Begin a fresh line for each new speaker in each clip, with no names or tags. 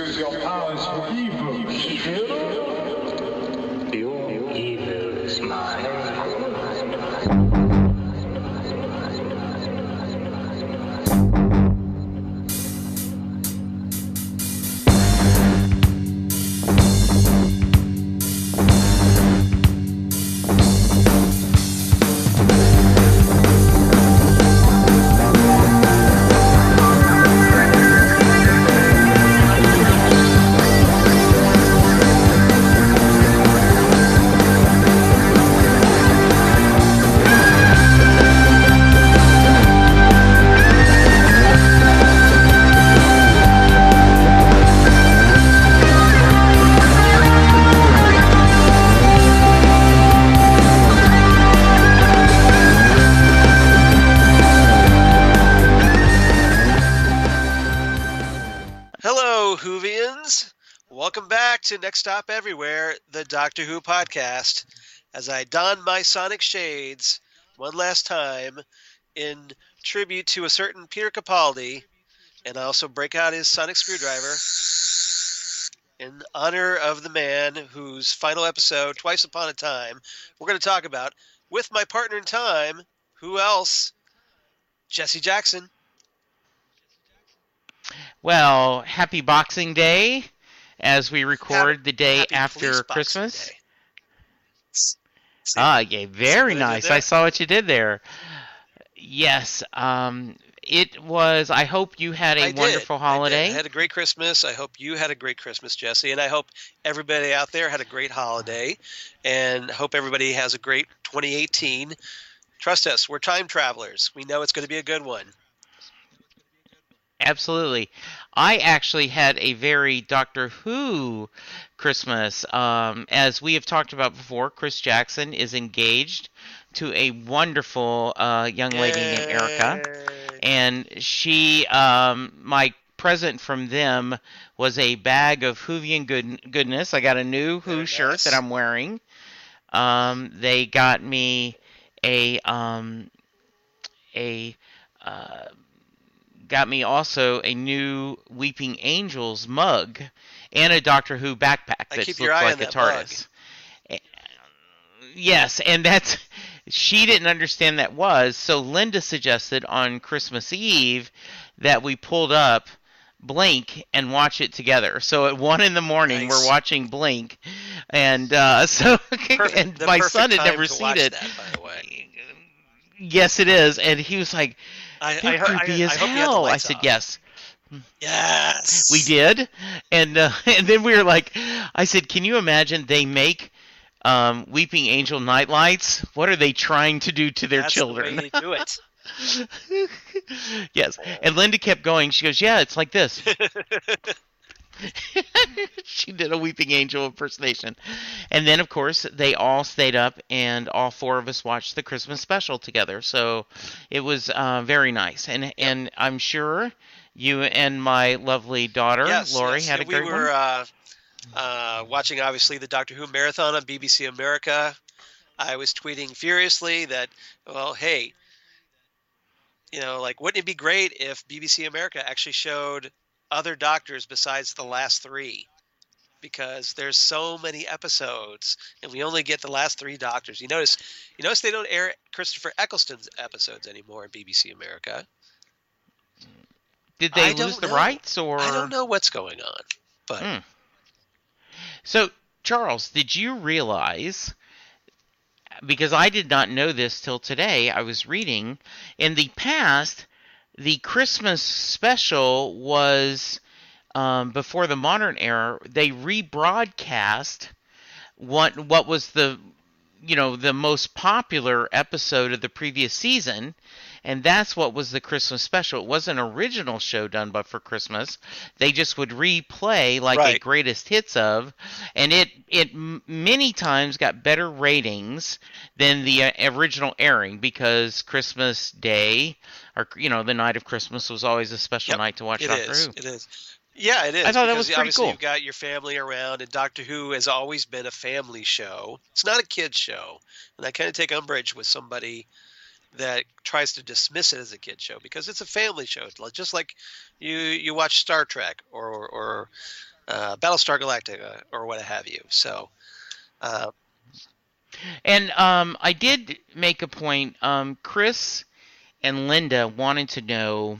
use your powers for evil.
Evil? Your evil is mine.
Welcome back to Next Stop Everywhere, the Doctor Who podcast, as I don my sonic shades one last time in tribute to a certain Peter Capaldi, and I also break out his sonic screwdriver in honor of the man whose final episode, Twice Upon a Time, we're going to talk about with my partner in time. Who else? Jesse Jackson.
Well, happy Boxing Day. As we record the day after Christmas. Yeah, very nice. I saw what you did there. Yes, it was. I hope you had a wonderful holiday.
I had a great Christmas. I hope you had a great Christmas, Jesse, and I hope everybody out there had a great holiday, and hope everybody has a great 2018. Trust us, we're time travelers. We know it's going to be a good one.
Absolutely. I actually had a very Doctor Who Christmas. As we have talked about before, Chris Jackson is engaged to a wonderful young lady named Erica. And she, my present from them was a bag of Whovian goodness. I got a new Who shirt that I'm wearing. They got me got me also a new Weeping Angels mug and a Doctor Who backpack that looks like a TARDIS. Yes, and that's she didn't understand that was, so Linda suggested on Christmas Eve that we pulled up Blink and watch it together. So at 1 a.m, we're watching Blink, and so and my son had never seen it.
That, by the way.
Yes, it is, and he was like, "They're creepy as hell." I said, "Yes."
Yes.
We did, and then we were like, I said, "Can you imagine they make Weeping Angel nightlights? What are they trying to do to their children?"
That's the way they do it.
Yes, and Linda kept going. She goes, "Yeah, it's like this." She did a Weeping Angel impersonation. And then, of course, they all stayed up, and all 4 of us watched the Christmas special together. So it was very nice. And I'm sure you and my lovely daughter, Lori, had a great one. We
were watching, obviously, the Doctor Who marathon on BBC America. I was tweeting furiously that, well, hey, wouldn't it be great if BBC America actually showed other Doctors besides the last 3, because there's so many episodes and we only get the last 3 Doctors. You notice they don't air Christopher Eccleston's episodes anymore in BBC America.
Did they lose the rights, or
I don't know what's going on, but
So, Charles, did you realize, because I did not know this till today, I was reading, in the past the Christmas special was, before the modern era, they rebroadcast what was the most popular episode of the previous season, and that's what was the Christmas special. It wasn't an original show done but for Christmas. They just would replay a greatest hits of, and it many times got better ratings than the original airing, because Christmas Day, or the night of Christmas, was always a special night to watch Doctor Who.
It is. Yeah, it is.
I thought that was pretty
obviously
cool.
You've got your family around, and Doctor Who has always been a family show. It's not a kid's show, and I kind of take umbrage with somebody that tries to dismiss it as a kid's show, because it's a family show. Just like you watch Star Trek or Battlestar Galactica or what have you. So,
And I did make a point. Chris and Linda wanted to know,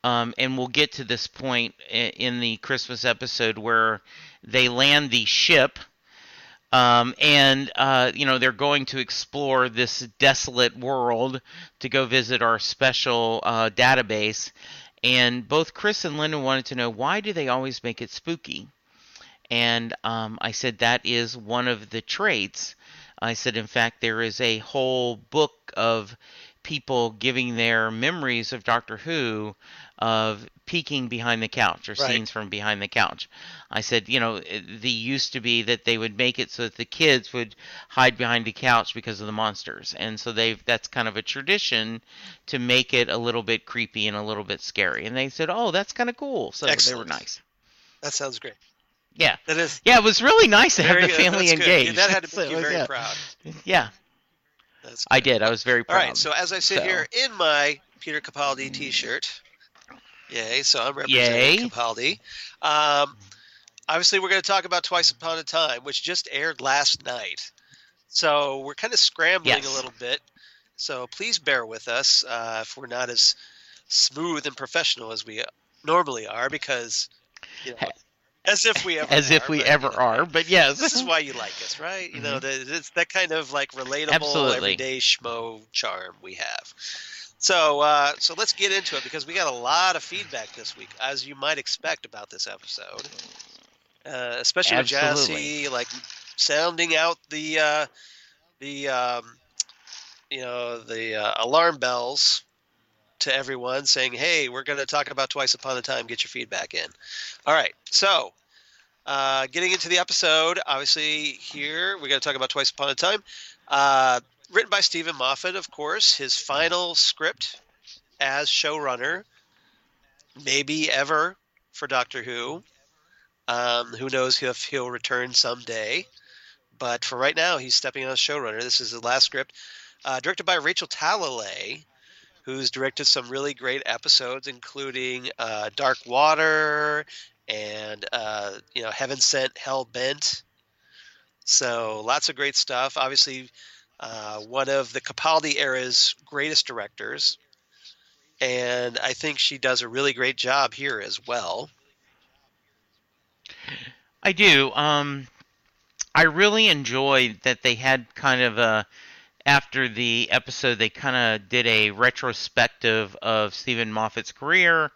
and we'll get to this point in the Christmas episode where they land the ship. And they're going to explore this desolate world to go visit our special database. And both Chris and Linda wanted to know, why do they always make it spooky? And I said that is one of the traits. I said, in fact, there is a whole book of people giving their memories of Doctor Who, of peeking behind the couch or
Right.
scenes from behind the couch. I said, the used to be that they would make it so that the kids would hide behind the couch because of the monsters. And so that's kind of a tradition to make it a little bit creepy and a little bit scary. And they said, oh, that's kind of cool. So
Excellent.
they were nice.
That sounds great.
Yeah.
That is.
Yeah, it was really nice to have
Very
the
good.
family
That's good.
engaged.
Yeah, that had to make
So,
you very
yeah.
proud.
Yeah,
That's
I
good.
did. I was very
All
proud.
right. So as I sit here in my Peter Capaldi T-shirt, yay! So I'm representing
Yay.
Capaldi. Obviously, we're going to talk about Twice Upon a Time, which just aired last night. So we're kind of scrambling
Yes.
a little bit. So please bear with us if we're not as smooth and professional as we normally are, because as if we ever
As
are,
if we
but,
ever are, but yes.
This is why you like us, right? It's that kind of like relatable,
Absolutely.
everyday schmo charm we have. So let's get into it, because we got a lot of feedback this week, as you might expect about this episode, especially with
Absolutely.
Jassy like sounding out the alarm bells to everyone, saying, "Hey, we're going to talk about Twice Upon a Time. Get your feedback in." All right, so. Getting into the episode, obviously here we're going to talk about Twice Upon a Time. Written by Stephen Moffat, of course, his final script as showrunner, maybe ever, for Doctor Who. Who knows if he'll return someday. But for right now, he's stepping on as showrunner. This is the last script. Directed by Rachel Talalay, who's directed some really great episodes, including Dark Water and Heaven Sent, Hell Bent. So lots of great stuff. Obviously, one of the Capaldi era's greatest directors, and I think she does a really great job here as well.
I do. I really enjoyed that they had kind of after the episode, they kind of did a retrospective of Stephen Moffat's career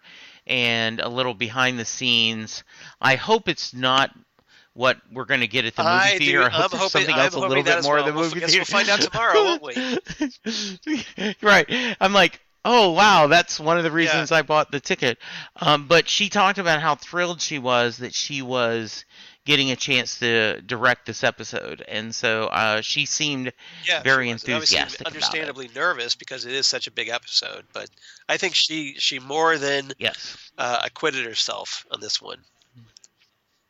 and a little behind the scenes. I hope it's not what we're going to get at the movie theater. I hope there's something else a little bit more of the movie theater.
We'll find out tomorrow, won't we?
Right. I'm like, oh, wow, that's one of the reasons I bought the ticket. But she talked about how thrilled she was that she was getting a chance to direct this episode. And so she seemed very enthusiastic about it.
Understandably nervous, because it is such a big episode. But I think she more than acquitted herself on this one.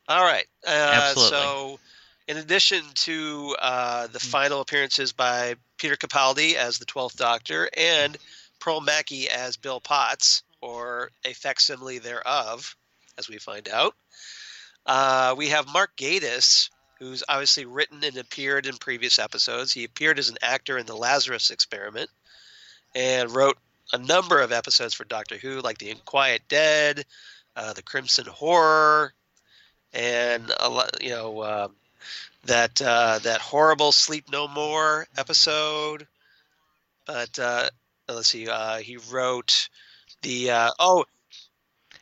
All right.
Absolutely.
So, in addition to the final appearances by Peter Capaldi as the 12th Doctor and Pearl Mackie as Bill Potts, or a facsimile thereof, as we find out, we have Mark Gatiss, who's obviously written and appeared in previous episodes. He appeared as an actor in The Lazarus Experiment and wrote a number of episodes for Doctor Who, like The Unquiet Dead, The Crimson Horror, and that horrible Sleep No More episode. But let's see, he wrote the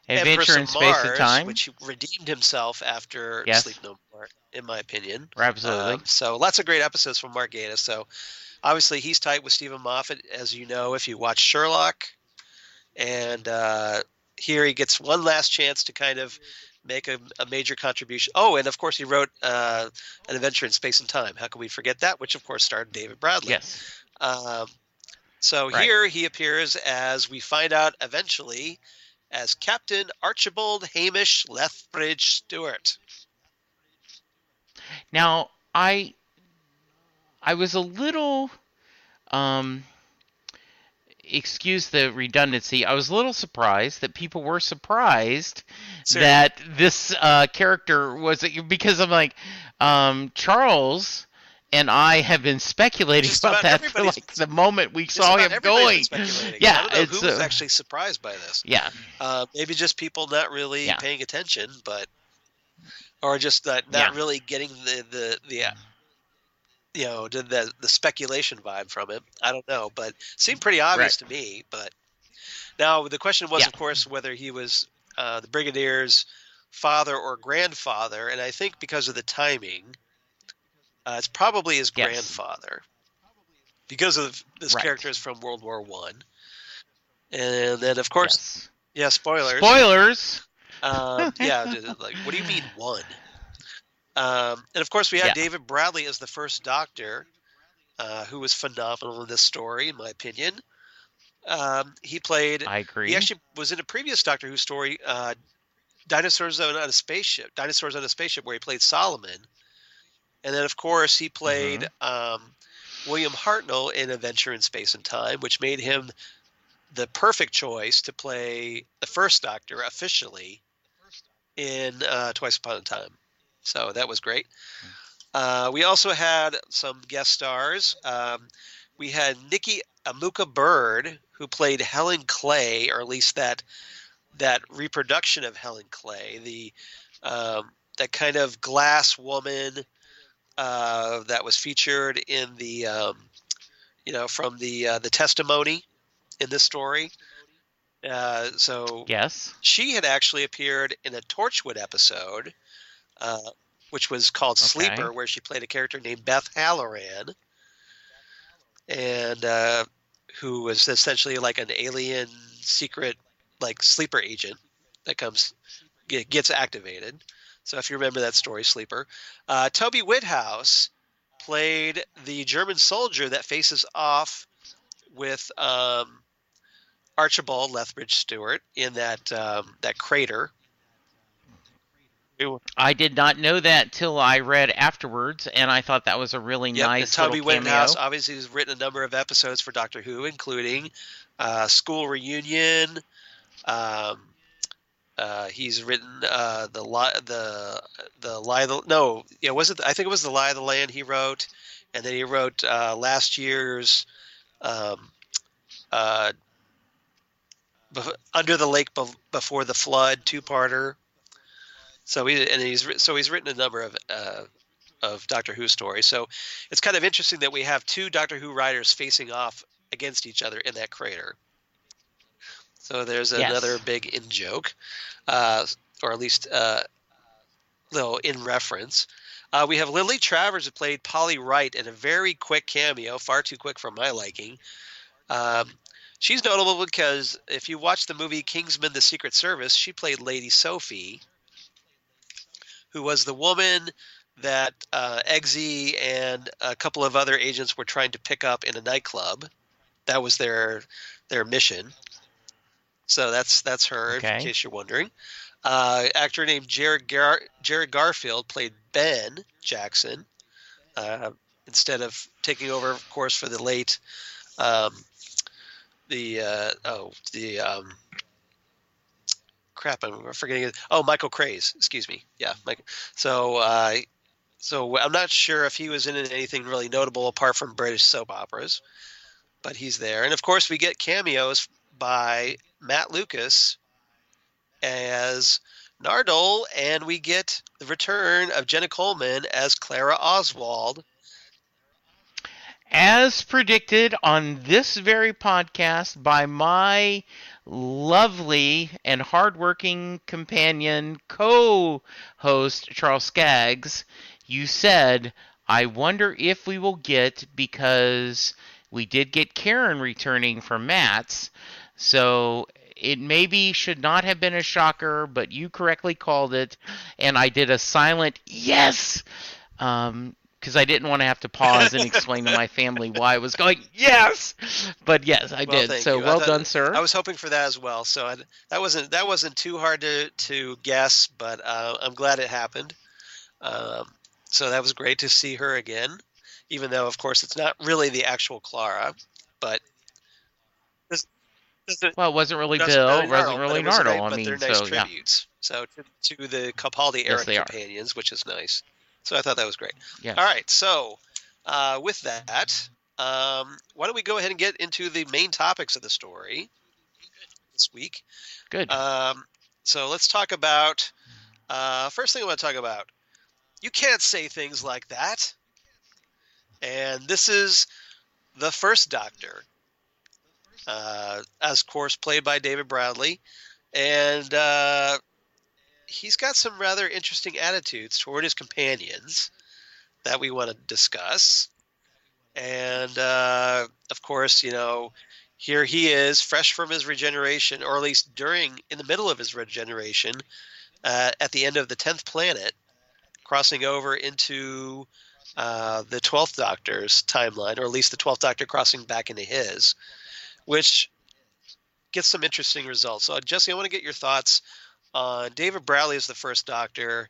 Adventure in Space and Time,
which redeemed himself after Sleep No More, in my opinion.
Absolutely.
So lots of great episodes from Mark Gatiss. So obviously he's tight with Stephen Moffat, as you know, if you watch Sherlock. And here he gets one last chance to kind of make a major contribution. Oh, and of course he wrote An Adventure in Space and Time. How can we forget that? Which of course starred David Bradley.
Yes.
Here he appears, as we find out eventually, as Captain Archibald Hamish Lethbridge Stewart.
Now, I was a little excuse the redundancy, I was a little surprised that people were surprised
Seriously.
that this character was, because I'm like, Charles and I have been speculating
Just
about
about
that for
everybody's-
like the moment we
Just
saw
about
him
everybody's
going.
been speculating.
Yeah,
I don't know
it's
who was actually surprised by this.
yeah,
Maybe just people not really
Yeah.
paying attention, or just not
Yeah.
really getting the the speculation vibe from it. I don't know, but it seemed pretty obvious to me. But now the question was,
Yeah.
of course, whether he was the Brigadier's father or grandfather, and I think because of the timing, it's probably his
Yes.
grandfather, because of this
Right.
character is from World War One, and then of course,
yes.
yeah, spoilers.
Spoilers.
Yeah, like, what do you mean one? And of course, we had
Yeah.
David Bradley as the first Doctor, who was phenomenal in this story, in my opinion. He played.
I agree.
He actually was in a previous Doctor Who story, Dinosaurs on a Spaceship, where he played Solomon. And then, of course, he played William Hartnell in Adventure in Space and Time, which made him the perfect choice to play the first Doctor officially in Twice Upon a Time. So that was great. We also had some guest stars. We had Nikki Amuka Bird, who played Helen Clay, or at least that reproduction of Helen Clay, the that kind of glass woman that was featured in the from the testimony in this story. So
Yes.
she had actually appeared in a Torchwood episode, which was called
Okay.
Sleeper, where she played a character named Beth Halloran, and who was essentially like an alien secret, like sleeper agent that gets activated. So if you remember that story, Sleeper. Toby Whithouse played the German soldier that faces off with Archibald Lethbridge Stewart in that crater.
I did not know that till I read afterwards, and I thought that was a really nice
Toby
little cameo.
Whithouse obviously has written a number of episodes for Doctor Who, including School Reunion. He's written I think it was the Lie of the Land he wrote, and then he wrote last year's Under the Lake Before the Flood 2-parter. So he's written a number of Doctor Who stories. So it's kind of interesting that we have two Doctor Who writers facing off against each other in that crater. So there's another big in joke, or at least little in reference. We have Lily Travers, who played Polly Wright in a very quick cameo, far too quick for my liking. She's notable because if you watch the movie Kingsman: The Secret Service, she played Lady Sophie, who was the woman that Eggsy and a couple of other agents were trying to pick up in a nightclub. That was their mission. So that's her,
Okay.
in case you're wondering. Actor named Jared Garfield played Ben Jackson, instead of taking over, of course, for the late crap, I'm forgetting it. Oh, Michael Craze, excuse me. Yeah, Mike. So I'm not sure if he was in anything really notable apart from British soap operas, but he's there. And of course, we get cameos by Matt Lucas as Nardole, and we get the return of Jenna Coleman as Clara Oswald.
As predicted on this very podcast by my lovely and hardworking companion, co-host Charles Skaggs, you said, I wonder if we will get, because we did get Karen returning from Matt's, so it maybe should not have been a shocker, but you correctly called it, and I did a silent yes, because I didn't want to have to pause and explain to my family why I was going, yes! But yes, I did. So
you.
well done, sir.
I was hoping for that as well. So that wasn't too hard to guess, but I'm glad it happened. So that was great to see her again, even though, of course, it's not really the actual Clara. But
Well, it wasn't really
doesn't
Bill,
really
it wasn't
but
really
it was a
Nardole.
nice,
I
but
mean,
they're nice
so yeah.
tributes. So to the Capaldi era
Yes, they are.
companions, which is nice. So I thought that was great.
Yes.
All right, so with that, why don't we go ahead and get into the main topics of the story this week?
Good.
So let's talk about first thing I want to talk about. You can't say things like that. And this is the First Doctor, as of course played by David Bradley, and he's got some rather interesting attitudes toward his companions that we want to discuss. And of course, here he is, fresh from his regeneration, or at least in the middle of his regeneration, at the end of the 10th planet, crossing over into the 12th Doctor's timeline, or at least the 12th Doctor crossing back into his, which gets some interesting results. So, Jesse, I want to get your thoughts on David Bradley as the First Doctor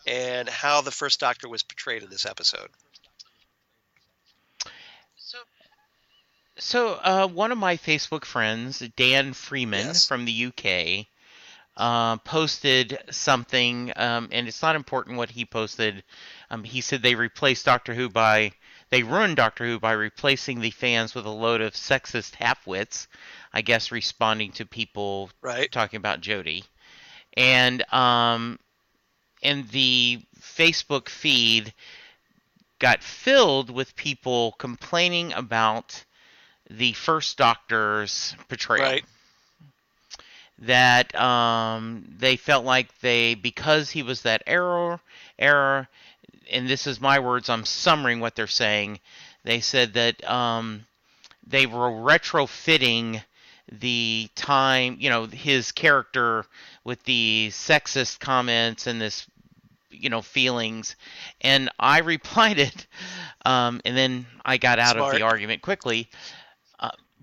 and how the First Doctor was portrayed in this episode.
So, one of my Facebook friends, Dan Freeman
Yes.
from the UK, posted something, and it's not important what he posted. He said they ruined Doctor Who by replacing the fans with a load of sexist halfwits, I guess responding to people talking about Jodie. And the Facebook feed got filled with people complaining about the First Doctor's portrayal.
Right.
That they felt like because he was that era, and this is my words, I'm summarizing what they're saying. They said that they were retrofitting the time, his character with the sexist comments and this, feelings. And I replied it, and then I got out of the argument quickly,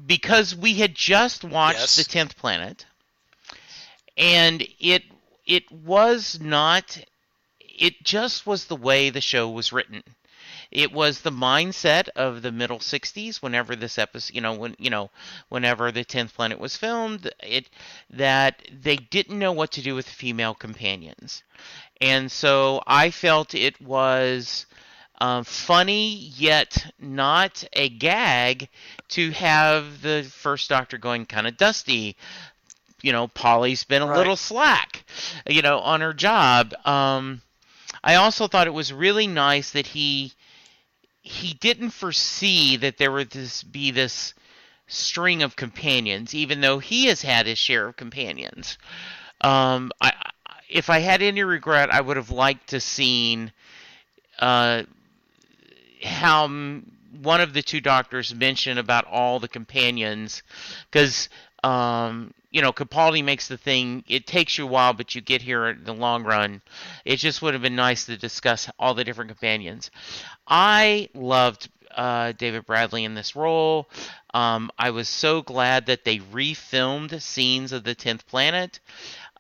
because we had just watched The 10th Planet. And it was not. It just was the way the show was written. It was the mindset of the middle '60s. Whenever this episode, whenever the 10th Planet was filmed, that they didn't know what to do with the female companions, and so I felt it was funny yet not a gag to have the First Doctor going kind of dusty. Polly's been a little slack, on her job. I also thought it was really nice that he didn't foresee that there would be this string of companions, even though he has had his share of companions. If I had any regret, I would have liked to seen how one of the two doctors mentioned about all the companions, because Capaldi makes the thing, it takes you a while, but you get here in the long run. It just would have been nice to discuss all the different companions. I loved David Bradley in this role. I was so glad that they refilmed scenes of the 10th Planet.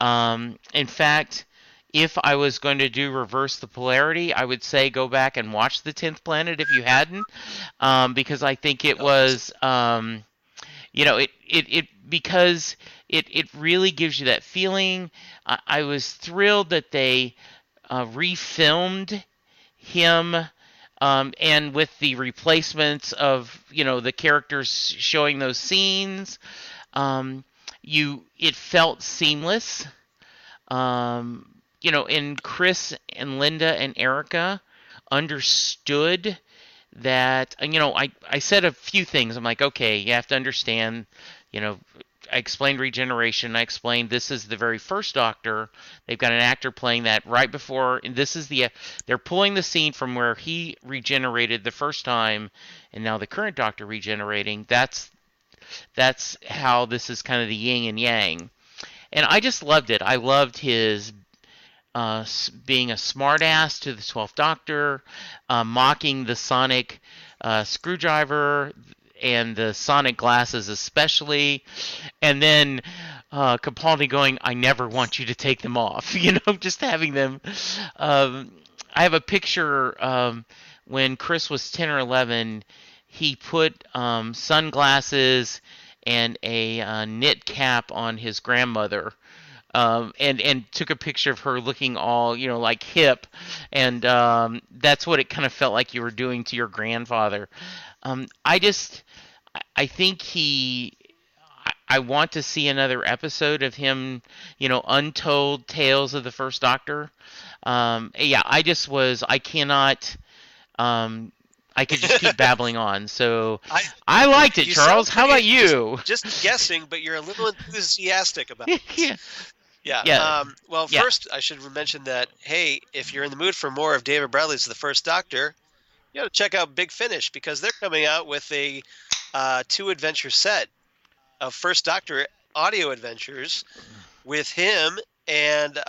In fact, if I was going to reverse the polarity, I would say go back and watch the 10th Planet if you hadn't, because I think it was... because it really gives you that feeling. I was thrilled that they refilmed him, and with the replacements of the characters showing those scenes, it felt seamless. And Chris and Linda and Erica understood that, I said a few things. I'm like, okay, you have to understand, I explained regeneration. I explained this is the very first Doctor. They've got an actor playing that right before, and they're pulling the scene from where he regenerated the first time, and now the current Doctor regenerating. That's how this is kind of the yin and yang. And I just loved it. I loved his being a smartass to the 12th Doctor, mocking the sonic screwdriver and the sonic glasses especially, and then Capaldi going, "I never want you to take them off." Just having them. I have a picture when Chris was 10 or 11. He put sunglasses and a knit cap on his grandmother, and took a picture of her looking all, like hip, and that's what it kind of felt like you were doing to your grandfather. I think I want to see another episode of him, untold tales of the First Doctor. Yeah, I cannot, I could just keep babbling on. So I liked it,
You
Charles.
sound
How about
pretty-
you?
Just guessing, but you're a little enthusiastic about it.
Yeah.
Yeah.
Yeah.
Well,
Yeah.
first I should mention that, hey, if you're in the mood for more of David Bradley's The First Doctor, you got to check out Big Finish, because they're coming out with a 2-adventure set of First Doctor audio adventures with him and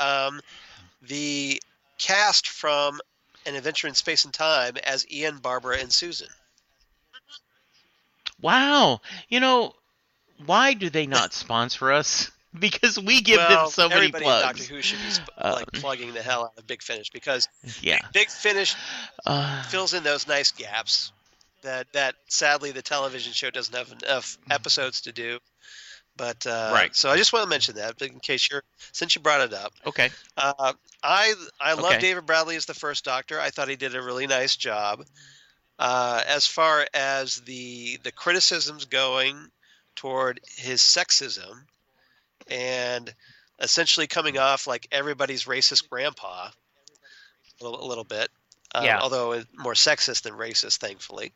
the cast from An Adventure in Space and Time as Ian, Barbara, and Susan.
Wow. Why do they not sponsor us? Because we give them so many
everybody in
plugs.
Doctor Who should be plugging the hell out of Big Finish, because
Yeah.
Big Finish
Uh,
fills in those nice gaps that sadly the television show doesn't have enough episodes to do. But
Right.
So I just want to mention that, in case since you brought it up.
okay.
I love
Okay.
David Bradley as the First Doctor. I thought he did a really nice job. As far as the criticisms going toward his sexism and essentially coming off like everybody's racist grandpa, a little bit,
Yeah.
although more sexist than racist, thankfully.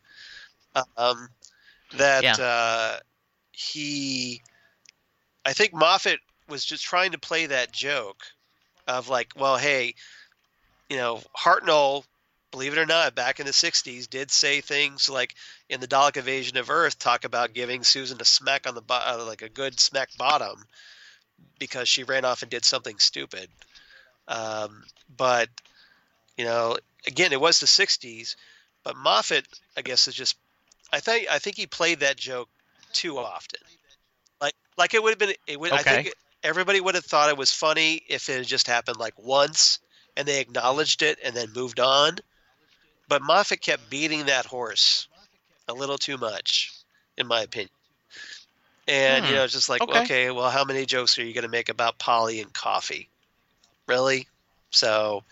That I think Moffat was just trying to play that joke of like, well, hey, Hartnell, believe it or not, back in the 60s, did say things like in the Dalek Invasion of Earth, talk about giving Susan a smack on the like a good smack bottom because she ran off and did something stupid. But again, it was the 60s. But Moffat, I guess, is just I think he played that joke too often. Like it would have been. It would. I
Okay.
think everybody would have thought it was funny if it had just happened like once and they acknowledged it and then moved on. But Moffat kept beating that horse a little too much, in my opinion. And it's just like,
Okay.
okay, well, how many jokes are you going to make about Polly and coffee? Really? So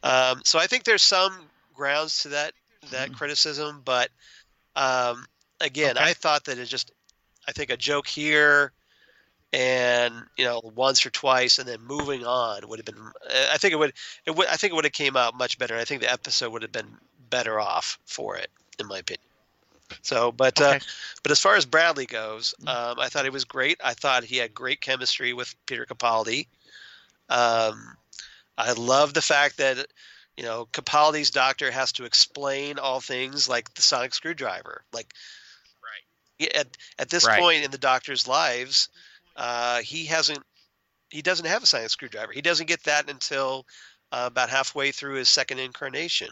I think there's some grounds to that criticism, but again,
Okay.
I thought that I think a joke here and once or twice and then moving on would have been. I think it would have came out much better. And I think the episode would have been better off for it, in my opinion. So, but
Okay.
as far as Bradley goes, I thought he was great. I thought he had great chemistry with Peter Capaldi. I love the fact that Capaldi's doctor has to explain all things like the sonic screwdriver. Like, at this
Right.
point in the doctor's lives, he doesn't have a sonic screwdriver. He doesn't get that until about halfway through his second incarnation.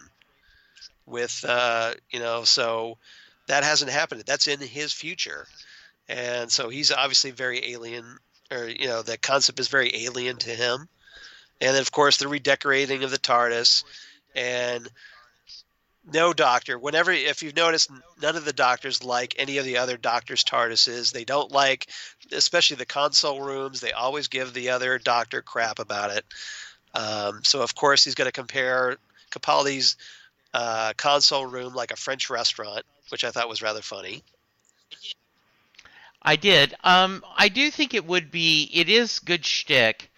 With so that hasn't happened. That's in his future, and so he's obviously very alien, or the concept is very alien to him. And then, of course, the redecorating of the TARDIS, and no doctor. If you've noticed, none of the doctors like any of the other doctors' TARDISes. They don't like, especially the console rooms. They always give the other doctor crap about it. So, of course, he's going to compare Capaldi's console room like a French restaurant, which I thought was rather funny.
I did. I do think it is good shtick,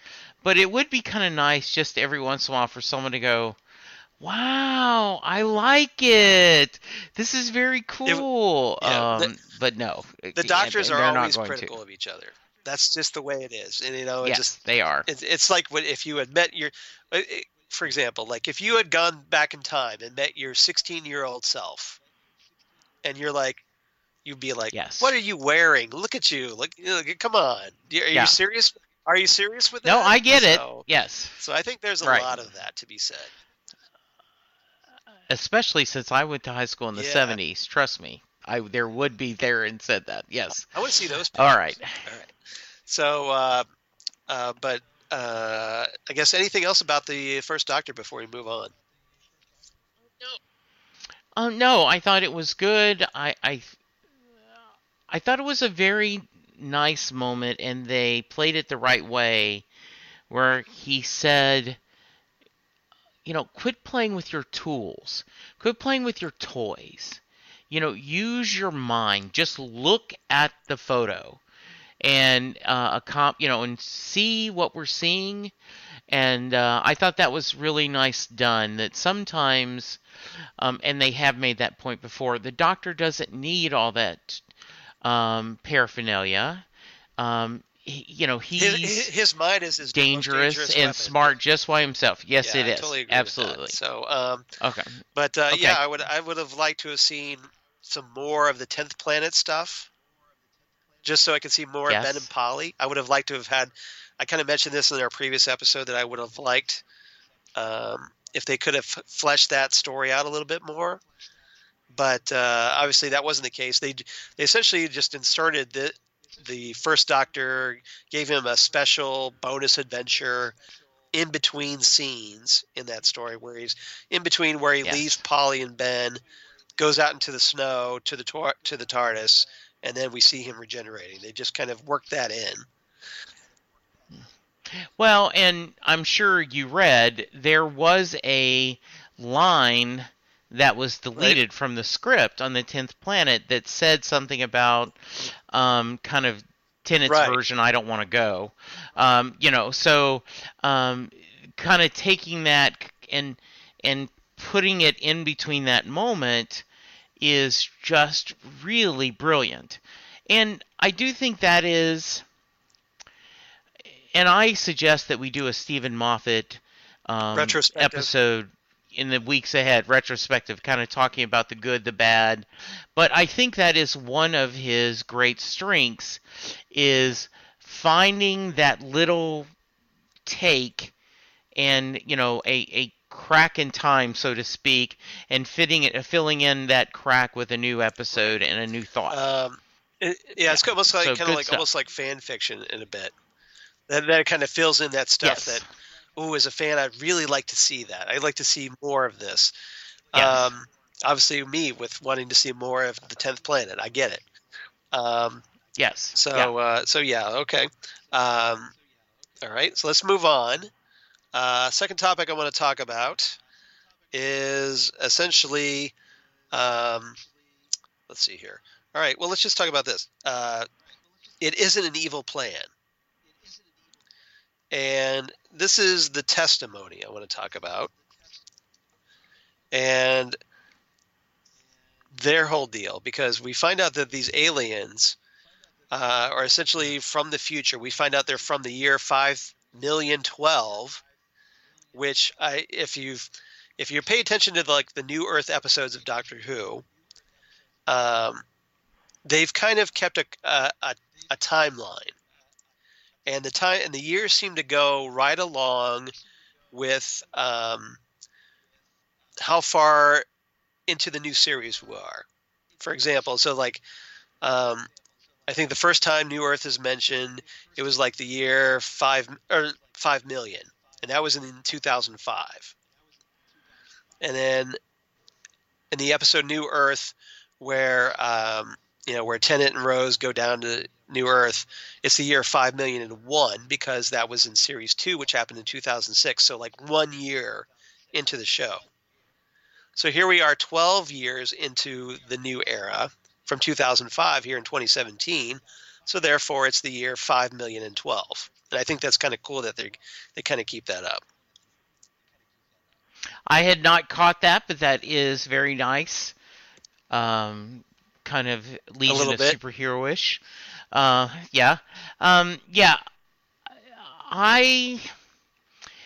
but it would be kind of nice just every once in a while for someone to go, wow, I like it. This is very cool. But no.
The doctors
they're
are
not
always
going
critical
to.
of each other. That's just the way it is. And,
Yes, they are.
it's like if you had met for example, like if you had gone back in time and met your 16-year-old self, and you'd be like,
Yes.
what are you wearing? Look at you. Look, come on. Are
Yeah.
you serious? Are you serious with that?
No, I get it.
So,
Yes.
So I think there's a
Right.
lot of that to be said.
Especially since I went to high school in the
Yeah.
70s. Trust me. There would be there and said that. Yes.
I want to see those.
All right.
All right. So, I guess anything else about the First Doctor before we move on?
No, I thought it was good. I thought it was a very nice moment, and they played it the right way, where he said, quit playing with your tools, quit playing with your toys. Use your mind. Just look at the photo and and see what we're seeing. And I thought that was really nice done. That sometimes, and they have made that point before, the Doctor doesn't need all that paraphernalia. He's
his mind is his
dangerous
most dangerous
and
weapon.
smart just by himself. Yes,
Yeah,
it
I
is.
totally agree
Absolutely.
with that. So,
Okay.
but
Okay.
yeah, I would have liked to have seen some more of the 10th Planet stuff, just so I could see more of Ben and
Yes.
Polly. I would have liked to have had. I kind of mentioned this in our previous episode that I would have liked if they could have fleshed that story out a little bit more. But obviously that wasn't the case. They essentially just inserted the first Doctor, gave him a special bonus adventure in between scenes in that story, where he's in between where he leaves
Yes.
Polly and Ben, goes out into the snow to the TARDIS, and then we see him regenerating. They just kind of worked that in.
Well, and I'm sure you read there was a line that was deleted from the script on the 10th Planet that said something about kind of Tennant's
Right.
version, I don't want to go. So kind of taking that and putting it in between that moment is just really brilliant. And I do think that is, and I suggest that we do a Stephen Moffat
Retrospective.
episode in the weeks ahead, retrospective, kind of talking about the good, the bad. But I think that is one of his great strengths, is finding that little take and, a crack in time, so to speak, and filling in that crack with a new episode and a new thought.
It's almost like almost like fan fiction in a bit. That kind of fills in that stuff
Yes.
that, as a fan, I'd really like to see that. I'd like to see more of this.
Yes.
Obviously, me with wanting to see more of the 10th Planet, I get it.
Yes.
So yeah, okay. All right, so let's move on. Second topic I want to talk about is essentially, let's see here. All right, well, let's just talk about this. It isn't an evil plan. And this is the testimony I want to talk about. And their whole deal, because we find out that these aliens are essentially from the future. We find out they're from the year 5,000,012, which if you pay attention to the New Earth episodes of Doctor Who, they've kind of kept a timeline. And the years seem to go right along with how far into the new series we are. For example, I think the first time New Earth is mentioned, it was like the year 5 million, and that was in 2005. And then in the episode New Earth, where where Tennant and Rose go down to New Earth, it's the year 5,000,001, because that was in series 2, which happened in 2006. So 1 year into the show. So here we are 12 years into the new era from 2005 here in 2017. So therefore it's the year 5,000,012. And I think that's kind of cool that they kind of keep that up.
I had not caught that, but that is very nice. Kind of Legion of Superhero-ish. Yeah.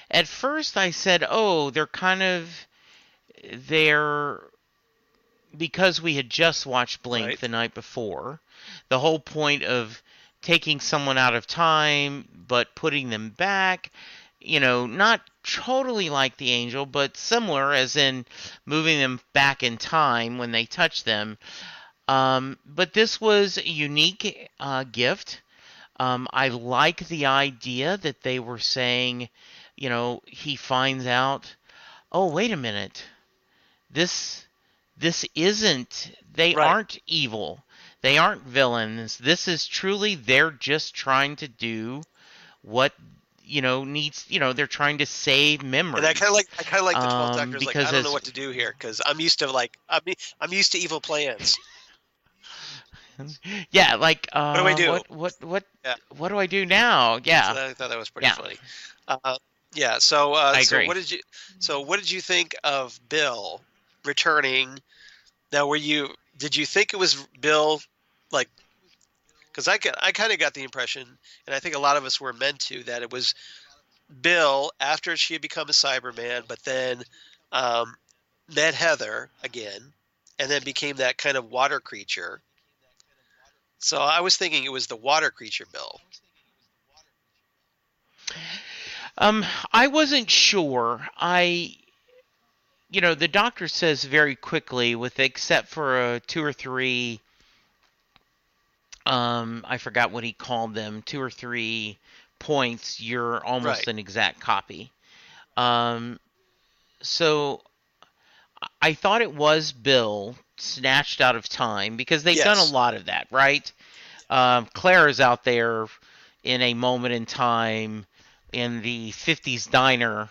At first I said, they're because we had just watched Blink the night before. The whole point of taking someone out of time, but putting them back, not totally like the Angel, but similar, as in moving them back in time when they touch them. But this was a unique gift. I like the idea that they were saying, he finds out, oh, wait a minute. This isn't, they aren't evil. They aren't villains. This is truly they're just trying to do what needs. They're trying to save memories.
And I kind of like the 12th Doctor's like,
because
I don't know what to do here because I'm used to I'm used to evil plans.
Yeah, like
What do I do? Yeah.
What do I do now? Yeah,
So I thought that was pretty
Yeah.
funny. Yeah. So
I
so
agree.
what did you think of Bill returning? Now, did you think it was Bill, like? Because I kind of got the impression, and I think a lot of us were meant to, that it was Bill after she had become a Cyberman, but then met Heather again, and then became that kind of water creature. So I was thinking it was the water creature Bill.
I wasn't sure. The doctor says very quickly, except for 2 or 3, I forgot what he called them, 2 or 3 points, you're almost
Right.
an exact copy. So I thought it was Bill snatched out of time because they've done a
Yes.
lot of that, right? Clara's out there in a moment in time in the 50s diner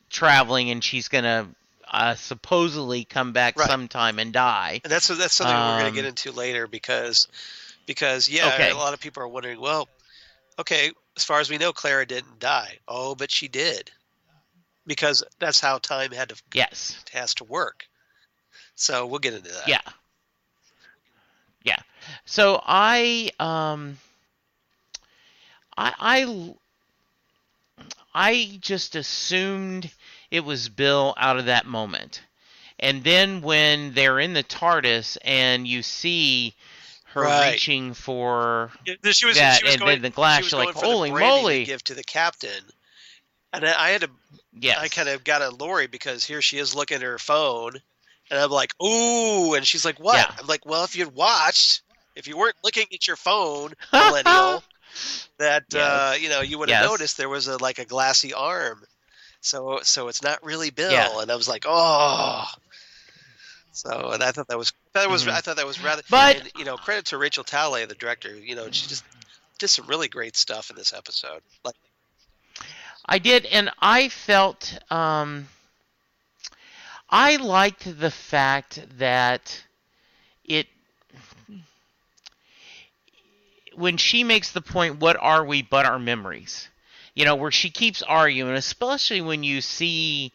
traveling, and she's going to supposedly come back
Right.
sometime and die.
And that's something we're going to get into later because
Okay.
a lot of people are wondering, well, okay, as far as we know, Clara didn't die. Oh, but she did. Because that's how time
Yes.
has to work. So we'll get into that.
Yeah. Yeah. So I just assumed it was Bill out of that moment. And then when they're in the TARDIS and you see her
Right.
reaching for
She was
that,
going,
and then the glass,
she was
you're like,
going for the
holy
brandy
moly.
to give to the captain. And I had to,
Yes.
I kind of got a Lori because here she is looking at her phone. And I'm like, ooh. And she's like, what?
Yeah.
I'm like, well, if you'd watched, if you weren't looking at your phone, millennial, that,
Yes.
you would have
Yes.
noticed there was a glassy arm. So it's not really Bill.
Yeah.
And I was like, oh. So, and I thought that was
Mhm.
I thought that was rather.
But-
and, credit to Rachel Talalay, the director. She just did some really great stuff in this episode. Like,
I did, and I felt I liked the fact that when she makes the point, what are we but our memories? Where she keeps arguing, especially when you see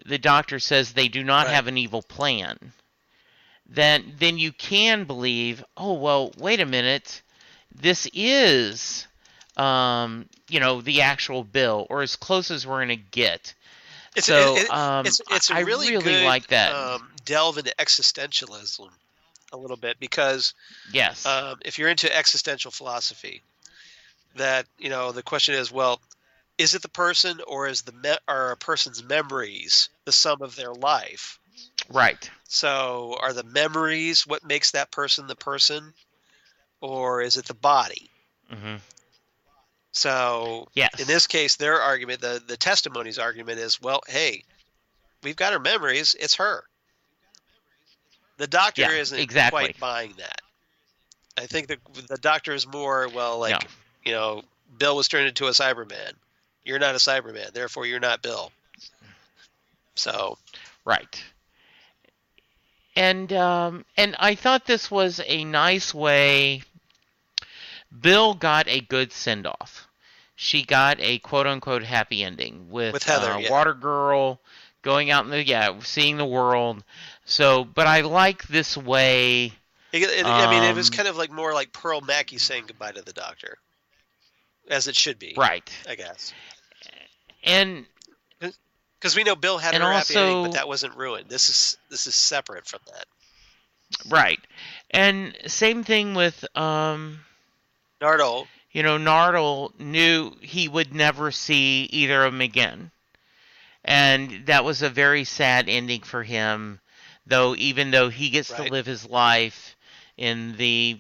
the doctor says they do not
Right.
have an evil plan. Then you can believe, oh, well, wait a minute, this is, the actual Bill, or as close as we're going to get.
it's
I
a really
really
good
like that.
delve into existentialism a little bit because
Yes.
if you're into existential philosophy, that the question is, well, is it the person or are a person's memories the sum of their life?
Right.
So are the memories what makes that person the person, or is it the body?
Mm-hmm.
So
Yes.
in this case, their argument, the testimony's argument is, well, hey, we've got her memories. It's her. The doctor
Yeah,
isn't
exactly.
quite buying that. I think the doctor is more, well, like, Bill was turned into a Cyberman. You're not a Cyberman, therefore you're not Bill. So
Right. And I thought this was a nice way. Bill got a good send-off. She got a quote-unquote happy ending with
Heather, yeah.
Water Girl going out seeing the world. So, but I like this way.
I mean, it was kind of more like Pearl Mackie saying goodbye to the doctor, as it should be.
Right.
I guess.
And
because we know Bill had her happy ending, but that wasn't ruined. This is separate from that.
Right. And same thing with
Nardole.
Nardole knew he would never see either of them again. And that was a very sad ending for him, even though he gets to live his life in the,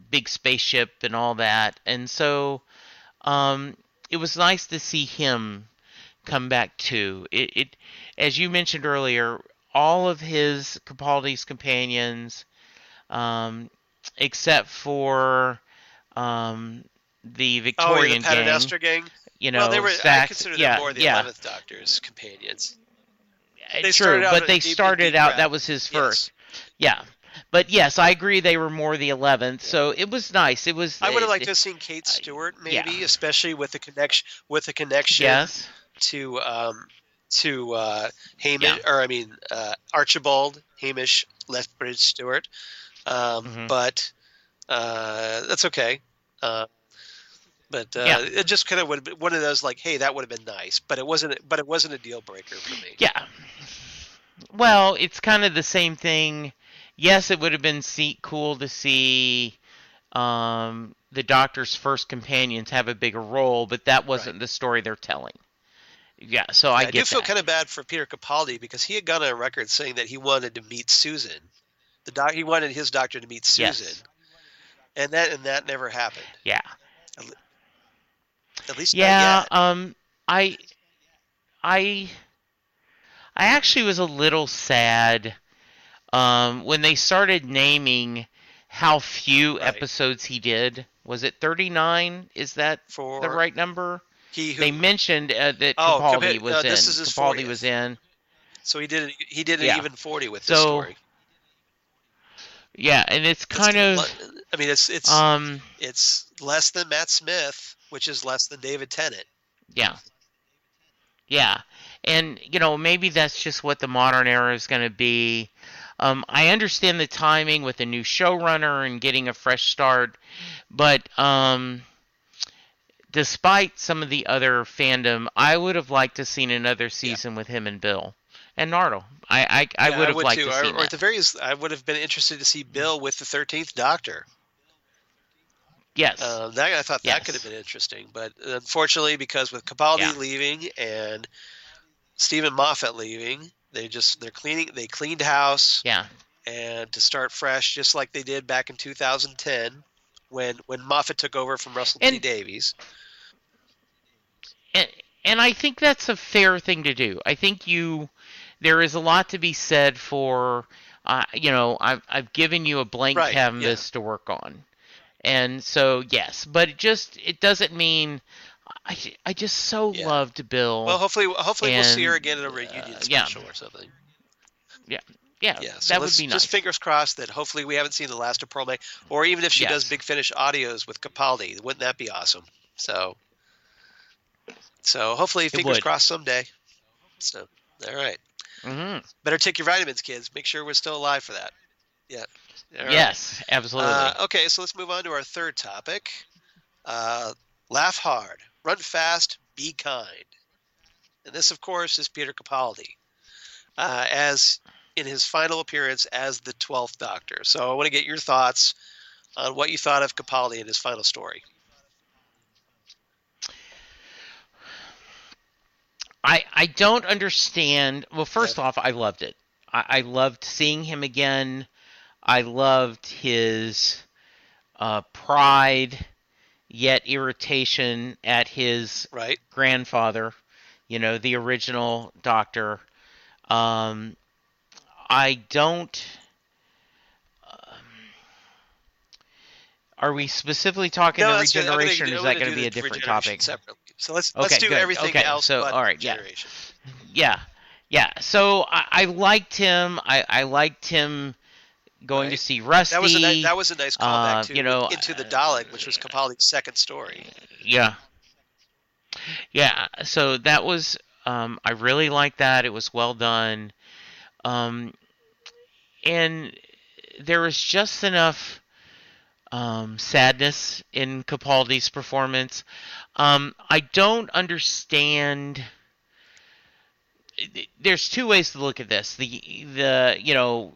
big spaceship and all that. And so it was nice to see him come back too. It as you mentioned earlier, all of his Capaldi's companions, except for the
Oh, yeah, the
Victorian gang.
Paternoster gang.
You
Well,
know,
I
Sax.
consider them
Yeah,
more the
yeah.
11th Doctor's companions. They
True,
started out
but
in
they
deep
started out.
breath.
That was his first.
Yes.
Yeah, but yes, I agree. They were more the 11th, so it was nice. It was.
I would have liked to have seen Kate Stewart, maybe,
yeah.
especially with the connection
Yes.
to Hamish,
Yeah.
or I mean Archibald Hamish Lethbridge Stewart.
Mhm.
But that's okay. But
Yeah.
it just kind of would have been one of those like, hey, that would have been nice, but it wasn't. But it wasn't a deal breaker for me.
Yeah. Well, it's kind of the same thing. Yes, it would have been cool to see the Doctor's first companions have a bigger role, but that wasn't the story they're telling. Yeah, so I get
do feel
that.
kind of bad for Peter Capaldi because he had gone on record saying that he wanted to meet Susan. He wanted his doctor to meet Susan,
Yes.
and that never happened.
Yeah.
At least
Yeah.
not yet.
I actually was a little sad when they started naming how few episodes he did. Was it 39? Is that the right number? They mentioned that Capaldi was in.
This is his
Capaldi
40th.
was in.
So he did an even 40 with this
So,
story.
Yeah, and it's kind of.
I mean, it's less than Matt Smith, which is less than David Tennant.
Yeah. Yeah, and maybe that's just what the modern era is going to be. I understand the timing with a new showrunner and getting a fresh start, but despite some of the other fandom, I would have liked to seen another season with him and Bill and Nardole. I would have liked to see that.
Or at the very least, I would have been interested to see Bill with the 13th Doctor.
Yes.
I thought that could have been interesting, but unfortunately, because with Capaldi leaving and Stephen Moffat leaving, they cleaned house.
Yeah.
And to start fresh, just like they did back in 2010, when Moffat took over from Russell T Davies.
And I think that's a fair thing to do. I think there is a lot to be said for, I've given you a blank canvas to work on. And so, yes, but it doesn't mean I just loved Bill.
Well, hopefully we'll see her again in a reunion special or something.
Yeah,
so
that would be nice.
Just fingers crossed that hopefully we haven't seen the last of Pearl May, or even if she does Big Finish audios with Capaldi, wouldn't that be awesome? So hopefully fingers crossed someday. So, all right.
Mm-hmm.
Better take your vitamins, kids. Make sure we're still alive for that. Yeah.
Yes, absolutely.
Okay, so let's move on to our third topic. Laugh hard, run fast, be kind. And this, of course, is Peter Capaldi, as in his final appearance as the 12th Doctor. So I want to get your thoughts on what you thought of Capaldi in his final story.
I don't understand. Well, first off, I loved it. I loved seeing him again. I loved his pride, yet irritation at his grandfather, the original Doctor. I don't... are we specifically talking the regeneration, or is that going to be a different topic?
Separately. So let's do everything else but
all right,
regeneration.
Yeah. So I liked him. I liked him going to see Rusty.
That was a nice callback to Into the Dalek, which was Capaldi's second story.
Yeah. So that was I really liked that. It was well done, and there was just enough sadness in Capaldi's performance. I don't understand. There's two ways to look at this. The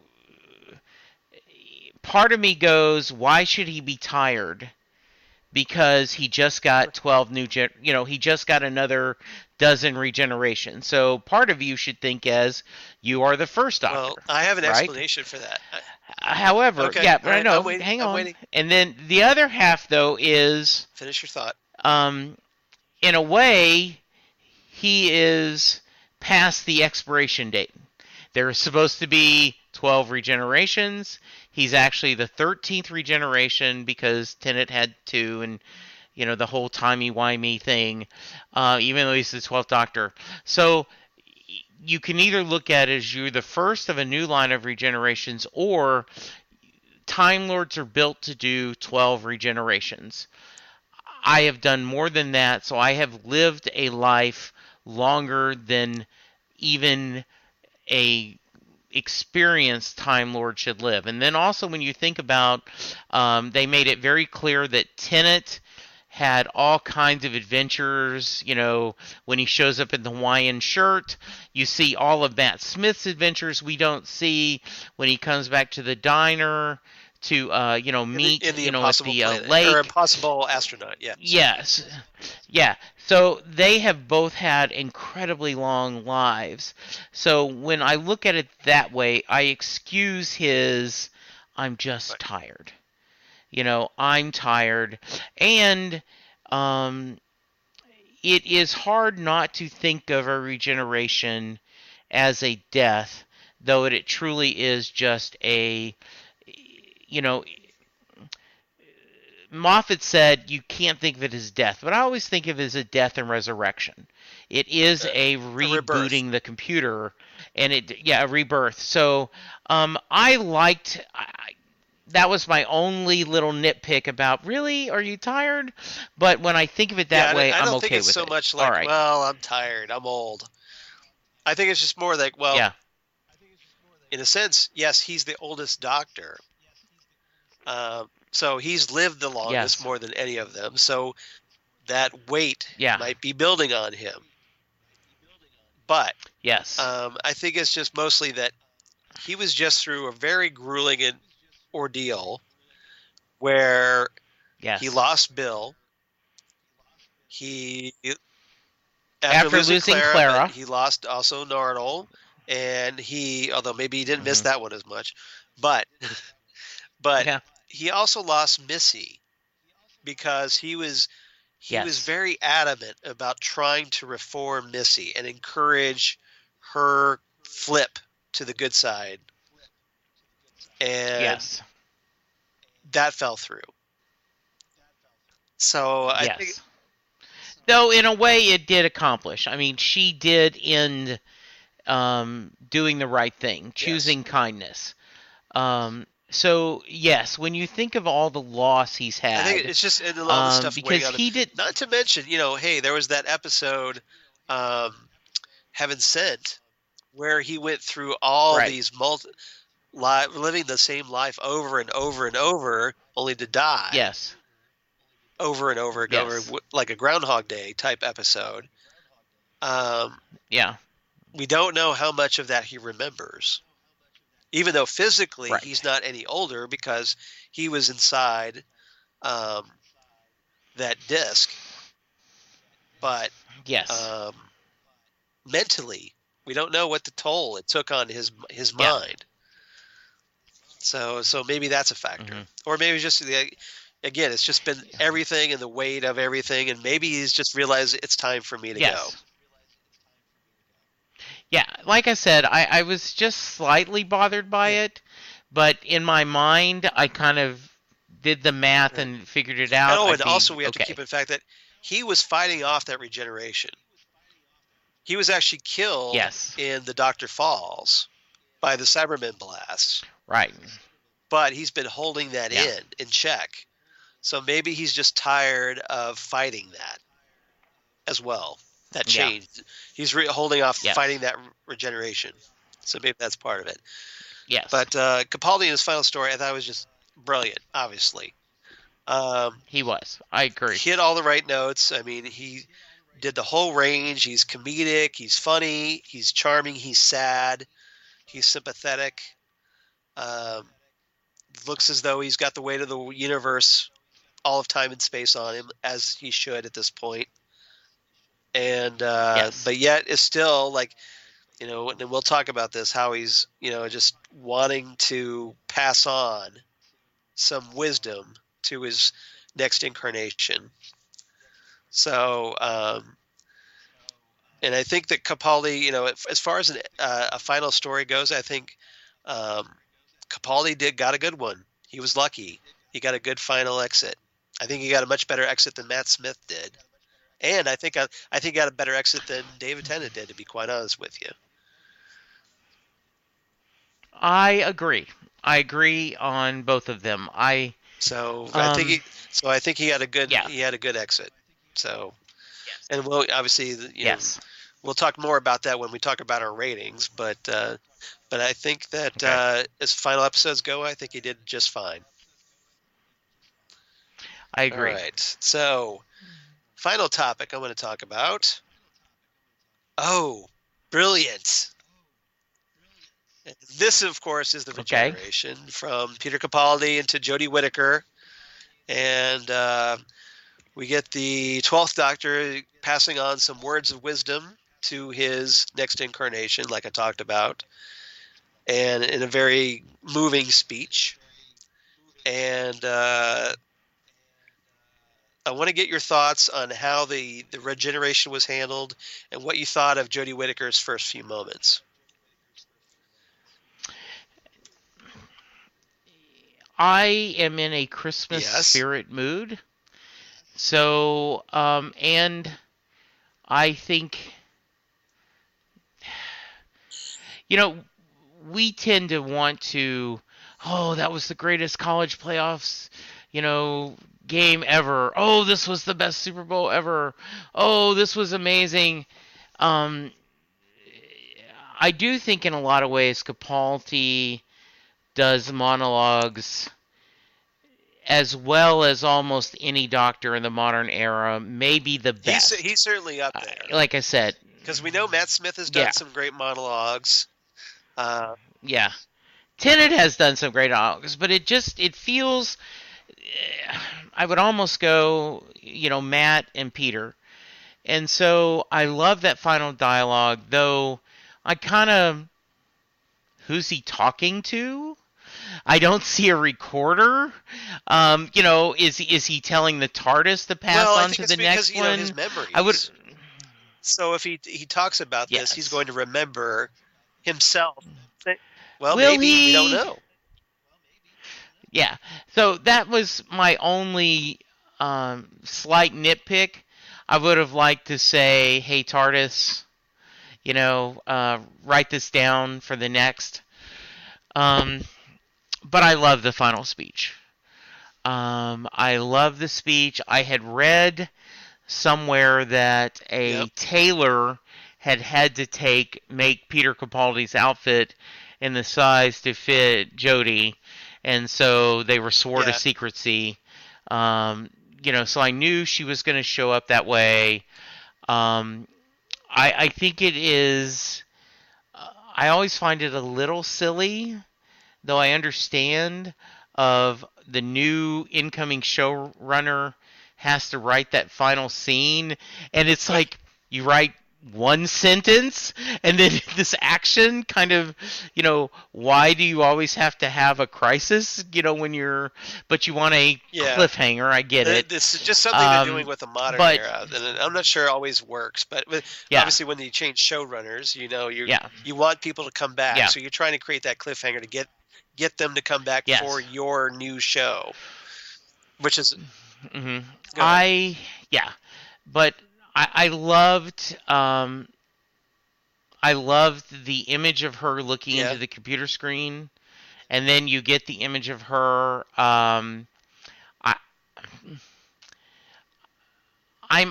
part of me goes, why should he be tired? Because he just got 12 new, he just got another dozen regeneration. So part of you should think as you are the first Doctor.
Well, I have an explanation for that.
However, I know. Hang on.
Waiting.
And then the other half, though, is
finish your thought.
In a way, he is past the expiration date. There is supposed to be 12 regenerations. He's actually the 13th regeneration because Tennant had 2, and the whole timey-wimey thing, even though he's the 12th Doctor. So you can either look at it as you're the first of a new line of regenerations, or Time Lords are built to do 12 regenerations. I have done more than that, so I have lived a life longer than even a experienced Time Lord should live. And then also when you think about, they made it very clear that Tennant had all kinds of adventures. When he shows up in the Hawaiian shirt, you see all of Matt Smith's adventures we don't see. When he comes back to the diner to meet
in the
at
Impossible
the
Planet,
lake.
or Impossible Astronaut. Yeah.
Yes. Yeah. So they have both had incredibly long lives. So when I look at it that way, I excuse his I'm just tired. I'm tired. And it is hard not to think of a regeneration as a death, though it truly is just a, Moffat said you can't think of it as death, but I always think of it as a death and resurrection. It is a rebooting the computer, and a rebirth. So I liked. That was my only little nitpick about, really, are you tired? But when I think of it that way, I'm okay with it.
I don't think it's so much like, well, I'm tired, I'm old. I think it's just more like, well, in a sense, yes, he's the oldest Doctor. So he's lived the longest, more than any of them. So that weight might be building on him. But I think it's just mostly that he was just through a very grueling ordeal where he lost Bill. After losing Clara, he lost also Nardole, and although maybe he didn't miss that one as much, but he also lost Missy, because he was very adamant about trying to reform Missy and encourage her flip to the good side. And that fell through. So I think,
though in a way it did accomplish. I mean, she did end doing the right thing, choosing kindness. So yes, when you think of all the loss he's had,
I think it's just a lot of stuff
because he did.
Not to mention, hey, there was that episode, Heaven Sent, where he went through all these living the same life over and over and over, only to die.
Yes.
Over and over and over, like a Groundhog Day type episode. We don't know how much of that he remembers. Even though physically he's not any older, because he was inside that disc. But mentally, we don't know what the toll it took on his mind. So maybe that's a factor. Or maybe just, again, it's just been everything and the weight of everything, and maybe he's just realized it's time for me to go.
Yeah, like I said, I was just slightly bothered by it, but in my mind, I kind of did the math and figured it out.
And also we have to keep in fact that he was fighting off that regeneration. He was actually killed in the Dr. Falls by the Cybermen blasts.
Right.
But he's been holding that in check. So maybe he's just tired of fighting that as well. That change. He's holding off fighting that regeneration. So maybe that's part of it.
Yes.
But Capaldi in his final story, I thought was just brilliant, obviously.
He was. I agree.
He hit all the right notes. I mean, he did the whole range. He's comedic. He's funny. He's charming. He's sad. He's sympathetic. Looks as though he's got the weight of the universe, all of time and space on him, as he should at this point. And but yet is still like, and we'll talk about this, how he's just wanting to pass on some wisdom to his next incarnation. So And I think that Capaldi, as far as a final story goes, I think Capaldi got a good one. He was lucky. He got a good final exit. I think he got a much better exit than Matt Smith did, and I think he got a better exit than David Tennant did. To be quite honest with you.
I agree. I agree on both of them.
So I think he had a good
Yeah.
he had a good exit. So, and we'll obviously
Yes.
we'll talk more about that when we talk about our ratings. But I think that
Okay.
as final episodes go, I think he did just fine.
I
All
agree.
right. So, final topic I'm going to talk about. Oh, brilliant. This, of course, is the
Okay.
regeneration from Peter Capaldi into Jodie Whittaker. And we get the 12th Doctor passing on some words of wisdom to his next incarnation, like I talked about, and in a very moving speech. And I want to get your thoughts on how the regeneration was handled and what you thought of Jodie Whittaker's first few moments.
I am in a Christmas
Yes.
spirit mood. So, and I think, we tend to want to, oh, that was the greatest college playoffs, game ever. Oh, this was the best Super Bowl ever. Oh, this was amazing. Um, I do think in a lot of ways Capaldi does monologues as well as almost any doctor in the modern era, maybe the best.
He's certainly up there.
Like I said,
because we know Matt Smith has done some great monologues.
Yeah. Tennant has done some great monologues, but it feels, I would almost go, Matt and Peter. And so I love that final dialogue, though I kind of, who's he talking to? I don't see a recorder. Is he telling the TARDIS to pass on to the next one?
His memories.
I would.
So if he talks about this, he's going to remember himself. Well,
Will
maybe
he?
We don't know.
Yeah. So that was my only slight nitpick. I would have liked to say, "Hey TARDIS, write this down for the next." But I love the final speech. I love the speech. I had read somewhere that a tailor had to make Peter Capaldi's outfit in the size to fit Jodie, and so they were swore to secrecy. So I knew she was going to show up that way. I think it is. I always find it a little silly, though I understand of the new incoming showrunner has to write that final scene, and it's like you write one sentence and then this action kind of, why do you always have to have a crisis, but you want a cliffhanger. I get it.
This is just something they're doing with the modern era, and I'm not sure it always works, but obviously when you change showrunners, you want people to come back, so you're trying to create that cliffhanger to get them to come back for your new show, which is
but I loved the image of her looking into the computer screen, and then you get the image of her. I'm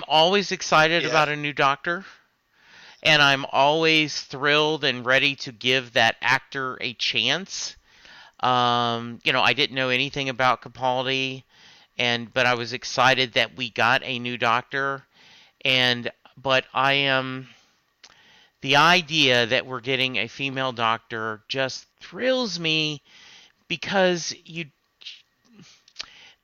always excited about a new Doctor, and I'm always thrilled and ready to give that actor a chance. I didn't know anything about Capaldi, but I was excited that we got a new Doctor, but I am. The idea that we're getting a female Doctor just thrills me because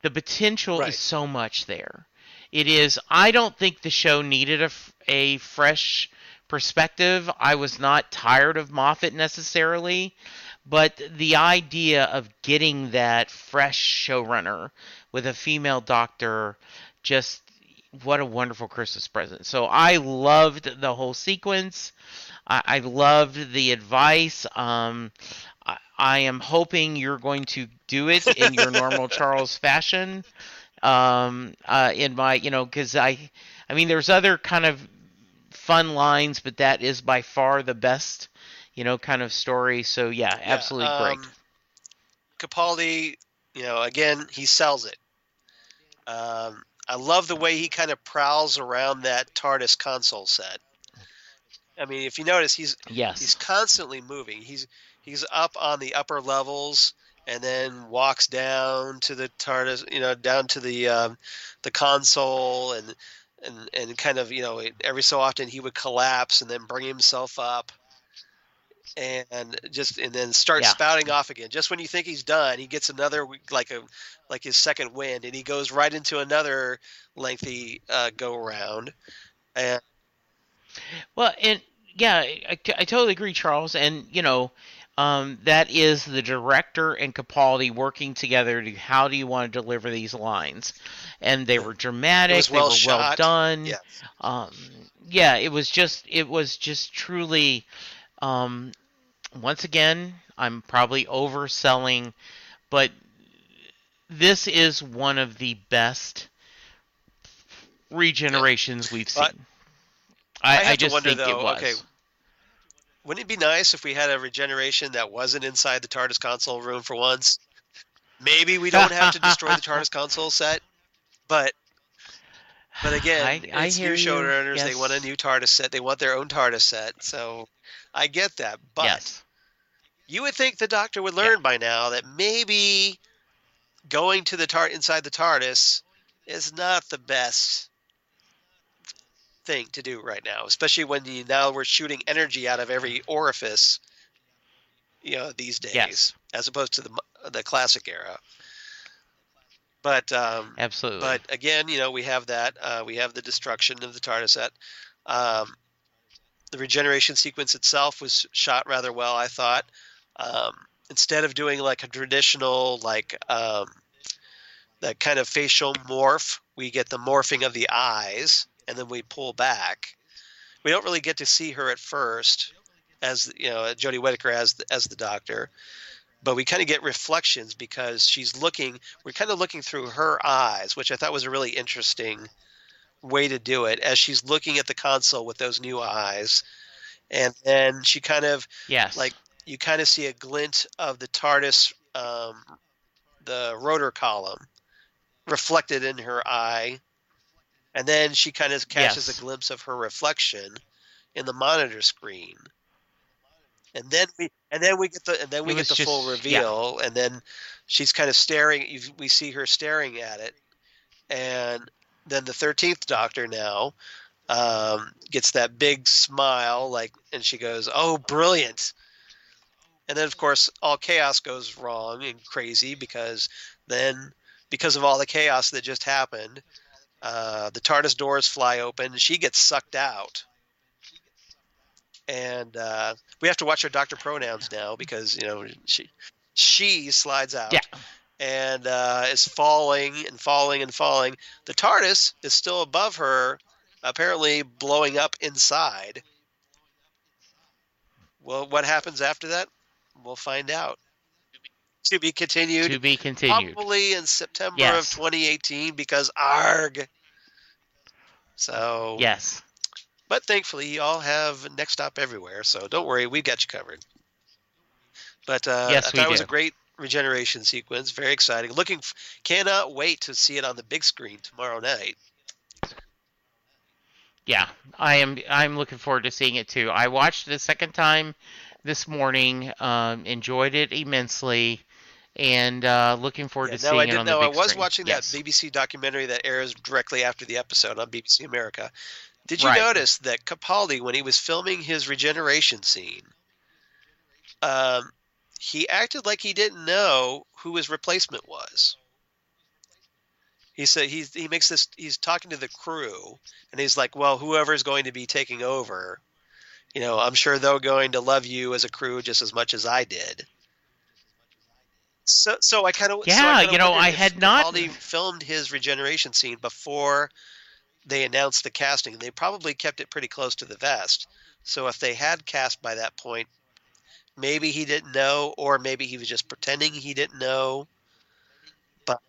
the potential is so much there. It is. I don't think the show needed a fresh perspective. I was not tired of Moffat necessarily, but the idea of getting that fresh showrunner with a female Doctor just what a wonderful Christmas present. So I loved the whole sequence. I loved the advice. I am hoping you're going to do it in your normal Charles fashion. In my, because I mean, there's other kind of fun lines, but that is by far the best, kind of story. So yeah,
Yeah,
absolutely great.
Capaldi, again, he sells it. I love the way he kind of prowls around that TARDIS console set. I mean, if you notice, he's
Yes.
constantly moving. He's up on the upper levels and then walks down to the TARDIS, down to the console and kind of, every so often he would collapse and then bring himself up and then start
Yeah.
spouting off again. Just when you think he's done, he gets another like his second wind, and he goes right into another lengthy go around. And
Well, and yeah, I totally agree, Charles. And that is the director and Capaldi working together to how do you want to deliver these lines, and they were dramatic. They were well done.
Yes.
Yeah, it was just truly. Once again, I'm probably overselling, but this is one of the best regenerations we've seen. I just
wonder,
think
though,
it was.
okay, wouldn't it be nice if we had a regeneration that wasn't inside the TARDIS console room for once? Maybe we don't have to destroy the TARDIS console set, but again, it's new showrunners.
Yes.
They want a new TARDIS set. They want their own TARDIS set. So I get that, but
yes.
You would think the Doctor would learn by now that maybe going to the inside the TARDIS is not the best thing to do right now, especially when now we're shooting energy out of every orifice, these days, as opposed to the classic era. But
absolutely.
But again, we have that. We have the destruction of the TARDIS set. The regeneration sequence itself was shot rather well, I thought. Instead of doing like a traditional that kind of facial morph, we get the morphing of the eyes, and then we pull back. We don't really get to see her at first, as Jodie Whittaker as the Doctor, but we kind of get reflections because she's looking. We're kind of looking through her eyes, which I thought was a really interesting way to do it, as she's looking at the console with those new eyes, and then she kind of you kind of see a glint of the TARDIS, the rotor column, reflected in her eye, and then she kind of catches a glimpse of her reflection in the monitor screen, and then we get the full reveal, and then she's kind of staring. We see her staring at it, and then the 13th Doctor now gets that big smile, and she goes, "Oh, brilliant!" And then, of course, all chaos goes wrong and crazy because of all the chaos that just happened, the TARDIS doors fly open. She gets sucked out. And we have to watch our Doctor pronouns now because, she slides out and is falling and falling and falling. The TARDIS is still above her, apparently blowing up inside. Well, what happens after that? We'll find out. To be continued.
To be continued.
Probably in September of 2018 because ARG. So.
Yes.
But thankfully, you all have Next Stop everywhere, so don't worry, we've got you covered. But I thought it was a great regeneration sequence, very exciting. Cannot wait to see it on the big screen tomorrow night.
Yeah, I'm looking forward to seeing it too. I watched it a second time this morning, enjoyed it immensely, and looking forward to seeing it on the big screen.
I was watching that BBC documentary that airs directly after the episode on BBC America. Did you notice that Capaldi, when he was filming his regeneration scene, he acted like he didn't know who his replacement was? He said he makes this. He's talking to the crew, and he's like, "Well, whoever's going to be taking over, I'm sure they're going to love you as a crew just as much as I did." So I kind of
I had not.
Capaldi filmed his regeneration scene before they announced the casting, they probably kept it pretty close to the vest. So if they had cast by that point, maybe he didn't know, or maybe he was just pretending he didn't know. But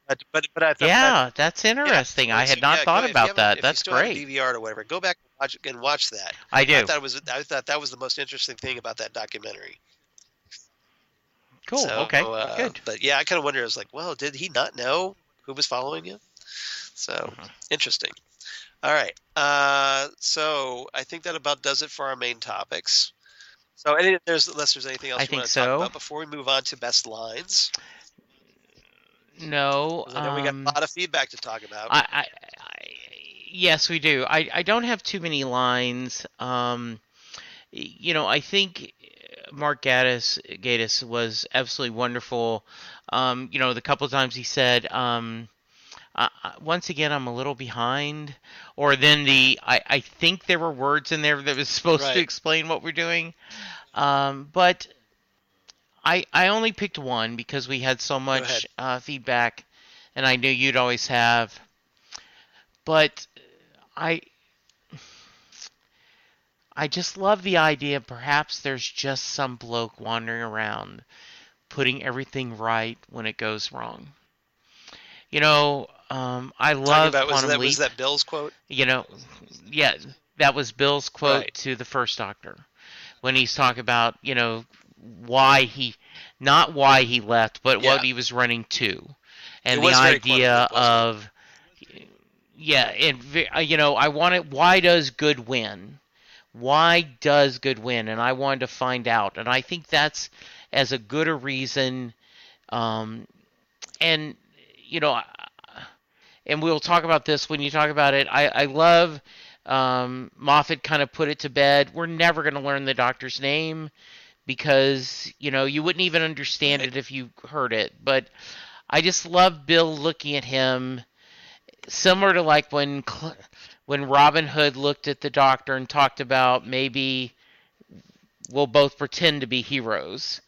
I thought,
Yeah, that's
yeah,
interesting. I
so
had not thought
if you
about
haven't,
that.
if you
That's
still have a
great.
DVR or whatever, go back and watch that.
I do.
I thought that was the most interesting thing about that documentary.
Cool.
So,
Okay. Good.
but yeah, I kind of wonder. I was like, well, did he not know who was following him? So
Mhm.
interesting. All right. So I think that about does it for our main topics. So unless there's anything else
I
you want
think
to talk
so.
about before we move on to best lines.
No.
'Cause I know we got a lot of feedback to talk about.
Yes, we do. I don't have too many lines. I think Mark Gatiss was absolutely wonderful. The couple of times he said, once again, I'm a little behind. Or then I think there were words in there that was supposed
Right.
to explain what we're doing. But I only picked one because we had so much feedback, and I knew you'd always have. But I just love the idea perhaps there's just some bloke wandering around putting everything right when it goes wrong. I love Quantum Leap.
Was that Bill's quote?
Yeah, that was Bill's quote
Right.
to the First Doctor when he's talking about, not why he left, but what he was running to. And the idea of, I wanted, why does good win? Why does good win? And I wanted to find out. And I think that's as a good a reason. And, and we'll talk about this when you talk about it. I love Moffat kind of put it to bed. We're never going to learn the Doctor's name because, you wouldn't even understand it if you heard it. But I just love Bill looking at him similar to like when Robin Hood looked at the Doctor and talked about maybe we'll both pretend to be heroes.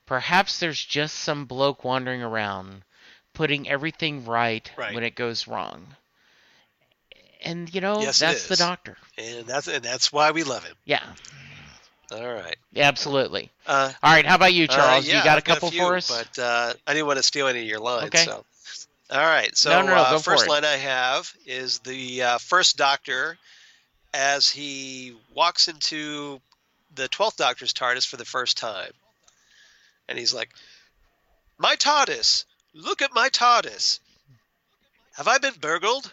Perhaps there's just some bloke wandering around putting everything right when it goes wrong. And that's the Doctor.
And that's why we love him.
Yeah.
All right.
Absolutely. All right. How about you, Charles? You got a couple for us?
But I didn't want to steal any of your lines.
Okay.
So. All right. So
no, go
first
for it.
line I have is the First Doctor as he walks into the 12th Doctor's TARDIS for the first time. And he's like, "My TARDIS! Look at my TARDIS! Have I been burgled?"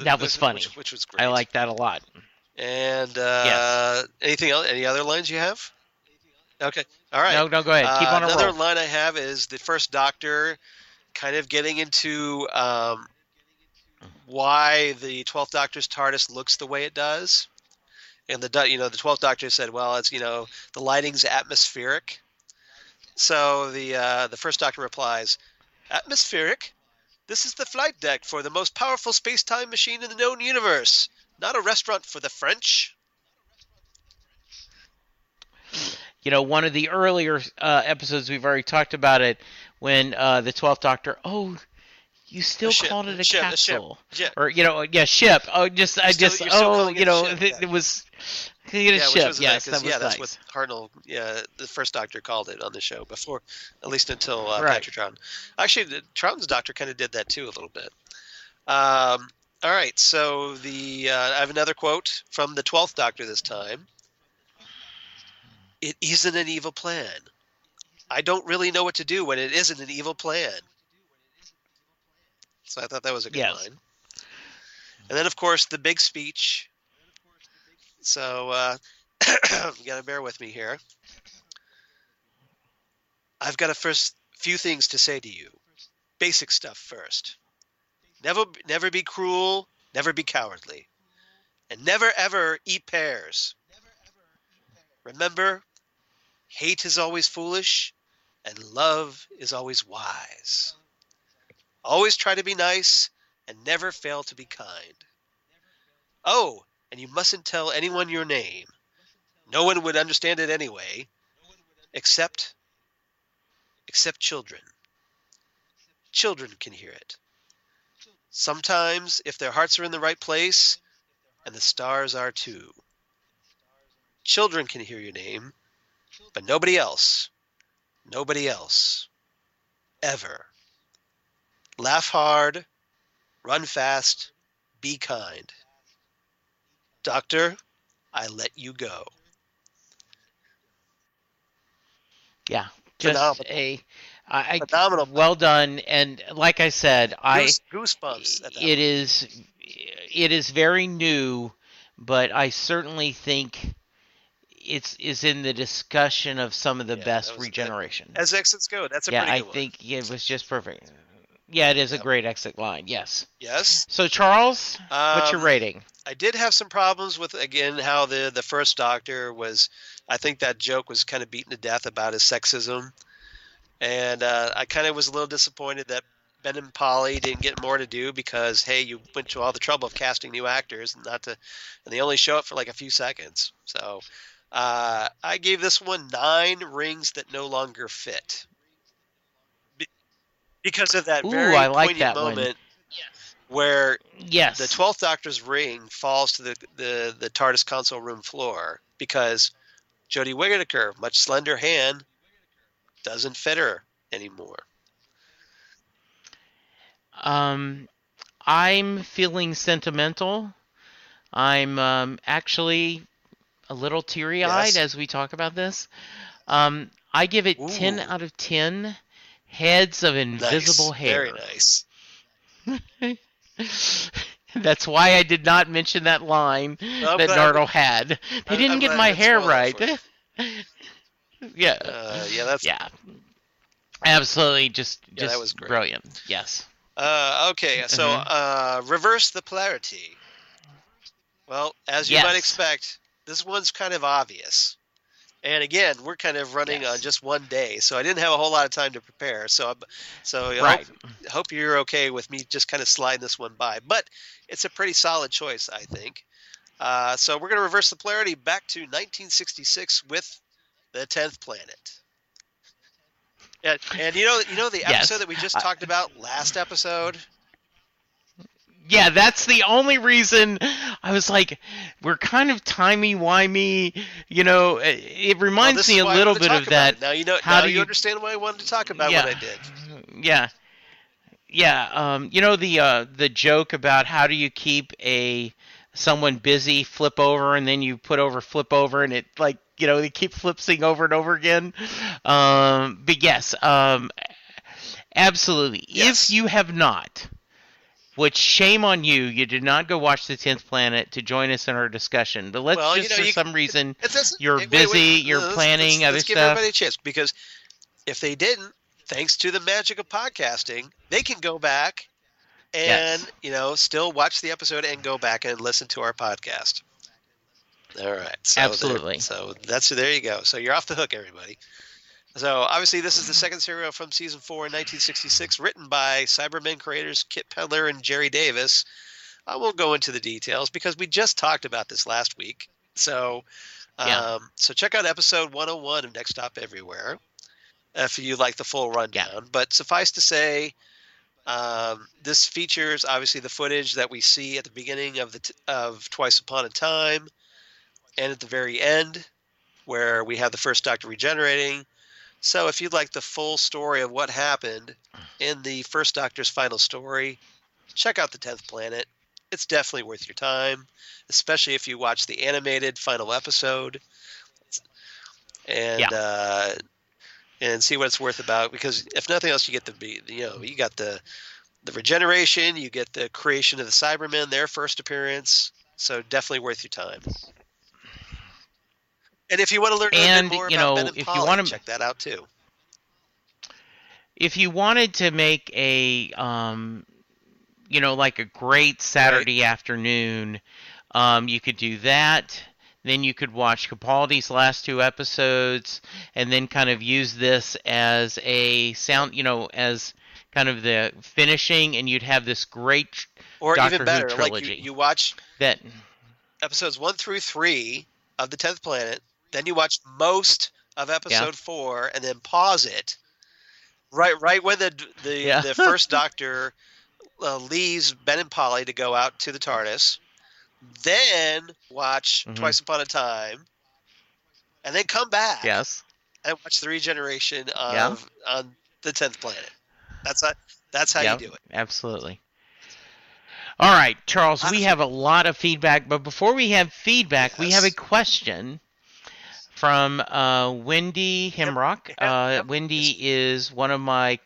That was funny.
Which was great.
I like that a lot.
And
yes.
Anything else? Any other lines you have? Okay. All right.
No, go ahead. Keep on a roll.
Another line I have is the First Doctor kind of getting into why the 12th Doctor's TARDIS looks the way it does. And the 12th Doctor said, well, it's, the lighting's atmospheric. So the First Doctor replies, "Atmospheric? This is the flight deck for the most powerful space-time machine in the known universe, not a restaurant for the French."
One of the earlier episodes, we've already talked about it, when the 12th Doctor, you still called it a capsule.
Ship.
Or, ship. It was... ship. Yes, that was nice.
That's what Hartnell, the First Doctor called it on the show before, at least until Patrick Troughton. Actually, Troughton's Doctor kind of did that too a little bit. All right, so I have another quote from the 12th Doctor this time. "It isn't an evil plan. I don't really know what to do when it isn't an evil plan." So I thought that was a good line. And then, of course, the big speech. So you got to bear with me here. "I've got a few things to say to you. Basic stuff first. Never be cruel, never be cowardly, and never ever eat pears. Remember, hate is always foolish, and love is always wise. Always try to be nice, and never fail to be kind. Oh, and you mustn't tell anyone your name. No one would understand it anyway, except children. Children can hear it. Sometimes, if their hearts are in the right place, and the stars are too, children can hear your name, but nobody else. Nobody else. Ever. Laugh hard, run fast, be kind. Doctor, I let you go.
Yeah, just
Phenomenal.
I well done. And like I said,
Goosebumps at that
it is very new, but I certainly think it's is in the discussion of some of the best regeneration.
As exits go, that's a
Yeah,
pretty
I
good one.
think it was just perfect. Yeah, it is a great exit line. Yes.
Yes.
So Charles, what's your rating?
I did have some problems with, again, how the first Doctor was. I think that joke was kind of beaten to death about his sexism, and I kind of was a little disappointed that Ben and Polly didn't get more to do because, hey, you went to all the trouble of casting new actors and they only show up for like a few seconds. So I gave this one 9 rings that no longer fit because of that very
I like
poignant
that
moment where
Yes.
the 12th Doctor's ring falls to the TARDIS console room floor because Jodie Whittaker, much slender hand, doesn't fit her anymore.
I'm feeling sentimental. I'm actually a little teary-eyed as we talk about this. I give it 10 out of 10 heads of invisible hair.
Very nice.
That's why I did not mention that line that Nardole had. They didn't get my hair right. Yeah.
That's
absolutely just
that was great.
Brilliant. Yes.
Okay, so reverse the polarity. Well, as you might expect, this one's kind of obvious. And again, we're kind of running on just one day, so I didn't have a whole lot of time to prepare. So I hope you're okay with me just kind of sliding this one by. But it's a pretty solid choice, I think. So we're going to reverse the polarity back to 1966 with the 10th Planet. And you know the episode that we just talked about last episode?
Yeah, that's the only reason I was like, we're kind of timey-wimey, it reminds me a little bit of that.
Now you understand why I wanted to talk about what I did.
Yeah. Yeah, the joke about how do you keep someone busy, flip over, and then you put over, flip over, and it they keep flipsing over and over again. But yes, absolutely. Yes. If you have not, which shame on you, you did not go watch the 10th Planet to join us in our discussion. But for some reason, you're busy, you're planning other
stuff. Let's give everybody a chance, because if they didn't, thanks to the magic of podcasting, they can go back and still watch the episode and go back and listen to our podcast. All right. So
absolutely.
There you go. So you're off the hook, everybody. So obviously this is the second serial from season 4 in 1966, written by Cybermen creators Kit Pedler and Jerry Davis. I won't go into the details because we just talked about this last week. So so check out episode 101 of Next Stop Everywhere if you like the full rundown. Yeah. But suffice to say, this features obviously the footage that we see at the beginning of Twice Upon a Time and at the very end where we have the first Doctor regenerating. So if you'd like the full story of what happened in the first Doctor's final story, check out the 10th Planet. It's definitely worth your time, especially if you watch the animated final episode and see what it's worth about. Because if nothing else, you get you got the regeneration, you get the creation of the Cybermen, their first appearance. So definitely worth your time. And if you want to learn a bit more about Ben and Polly, check that out too.
If you wanted to make a, like a great Saturday afternoon, you could do that. Then you could watch Capaldi's last 2 episodes, and then kind of use this as a sound, as kind of the finishing, and you'd have this great Doctor
even better,
Who trilogy.
Like you watch that episodes 1 through 3 of the 10th Planet. Then you watch most of episode 4 and then pause it right when the first Doctor leaves Ben and Polly to go out to the TARDIS, then watch Twice Upon a Time, and then come back
Yes.
and watch the regeneration
Yeah.
on the 10th planet. That's how you do it.
Absolutely. All right, Charles, we have a lot of feedback, but before we have feedback, we have a question from Wendy Hemrock. Wendy is one of my...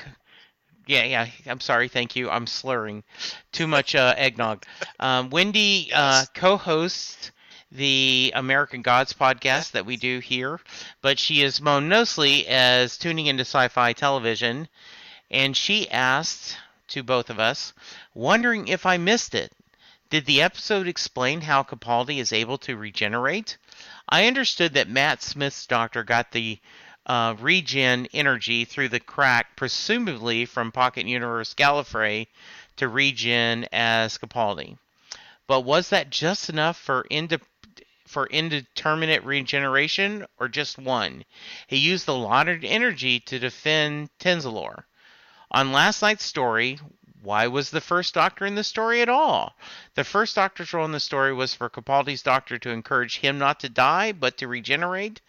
Yeah, I'm sorry, thank you. I'm slurring. Too much eggnog. Wendy co-hosts the American Gods podcast that we do here, but she is known mostly as Tuning into Sci-Fi Television, and she asked to both of us, wondering if I missed it. Did the episode explain how Capaldi is able to regenerate? I understood that Matt Smith's doctor got the regen energy through the crack, presumably from Pocket Universe Gallifrey, to regen as Capaldi. But was that just enough for indeterminate regeneration, or just one? He used a lot of energy to defend Tenzalore. On last night's story, why was the First Doctor in the story at all? The First Doctor's role in the story was for Capaldi's doctor to encourage him not to die, but to regenerate.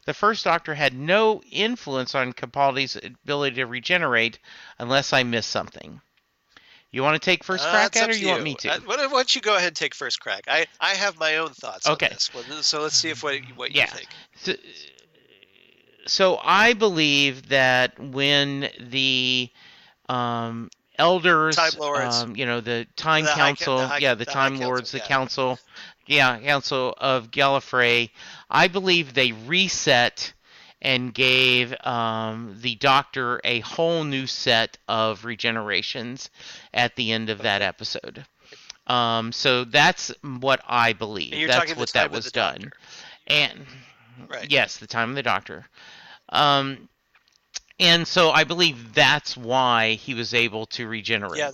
The First Doctor had no influence on Capaldi's ability to regenerate, unless I missed something. You want to take first crack at it, or you want me to?
Why don't you go ahead and take first crack? I have my own thoughts on this. So let's see what you think.
So I believe that when the elders,
Time Lords,
the Time Council, the Time Lords, the Council, Council of Gallifrey, I believe they reset and gave the Doctor a whole new set of regenerations at the end of that episode. So that's what I believe. That's what that was done.
Doctor.
And yes, the time of the Doctor. And so I believe that's why he was able to regenerate.
Yeah,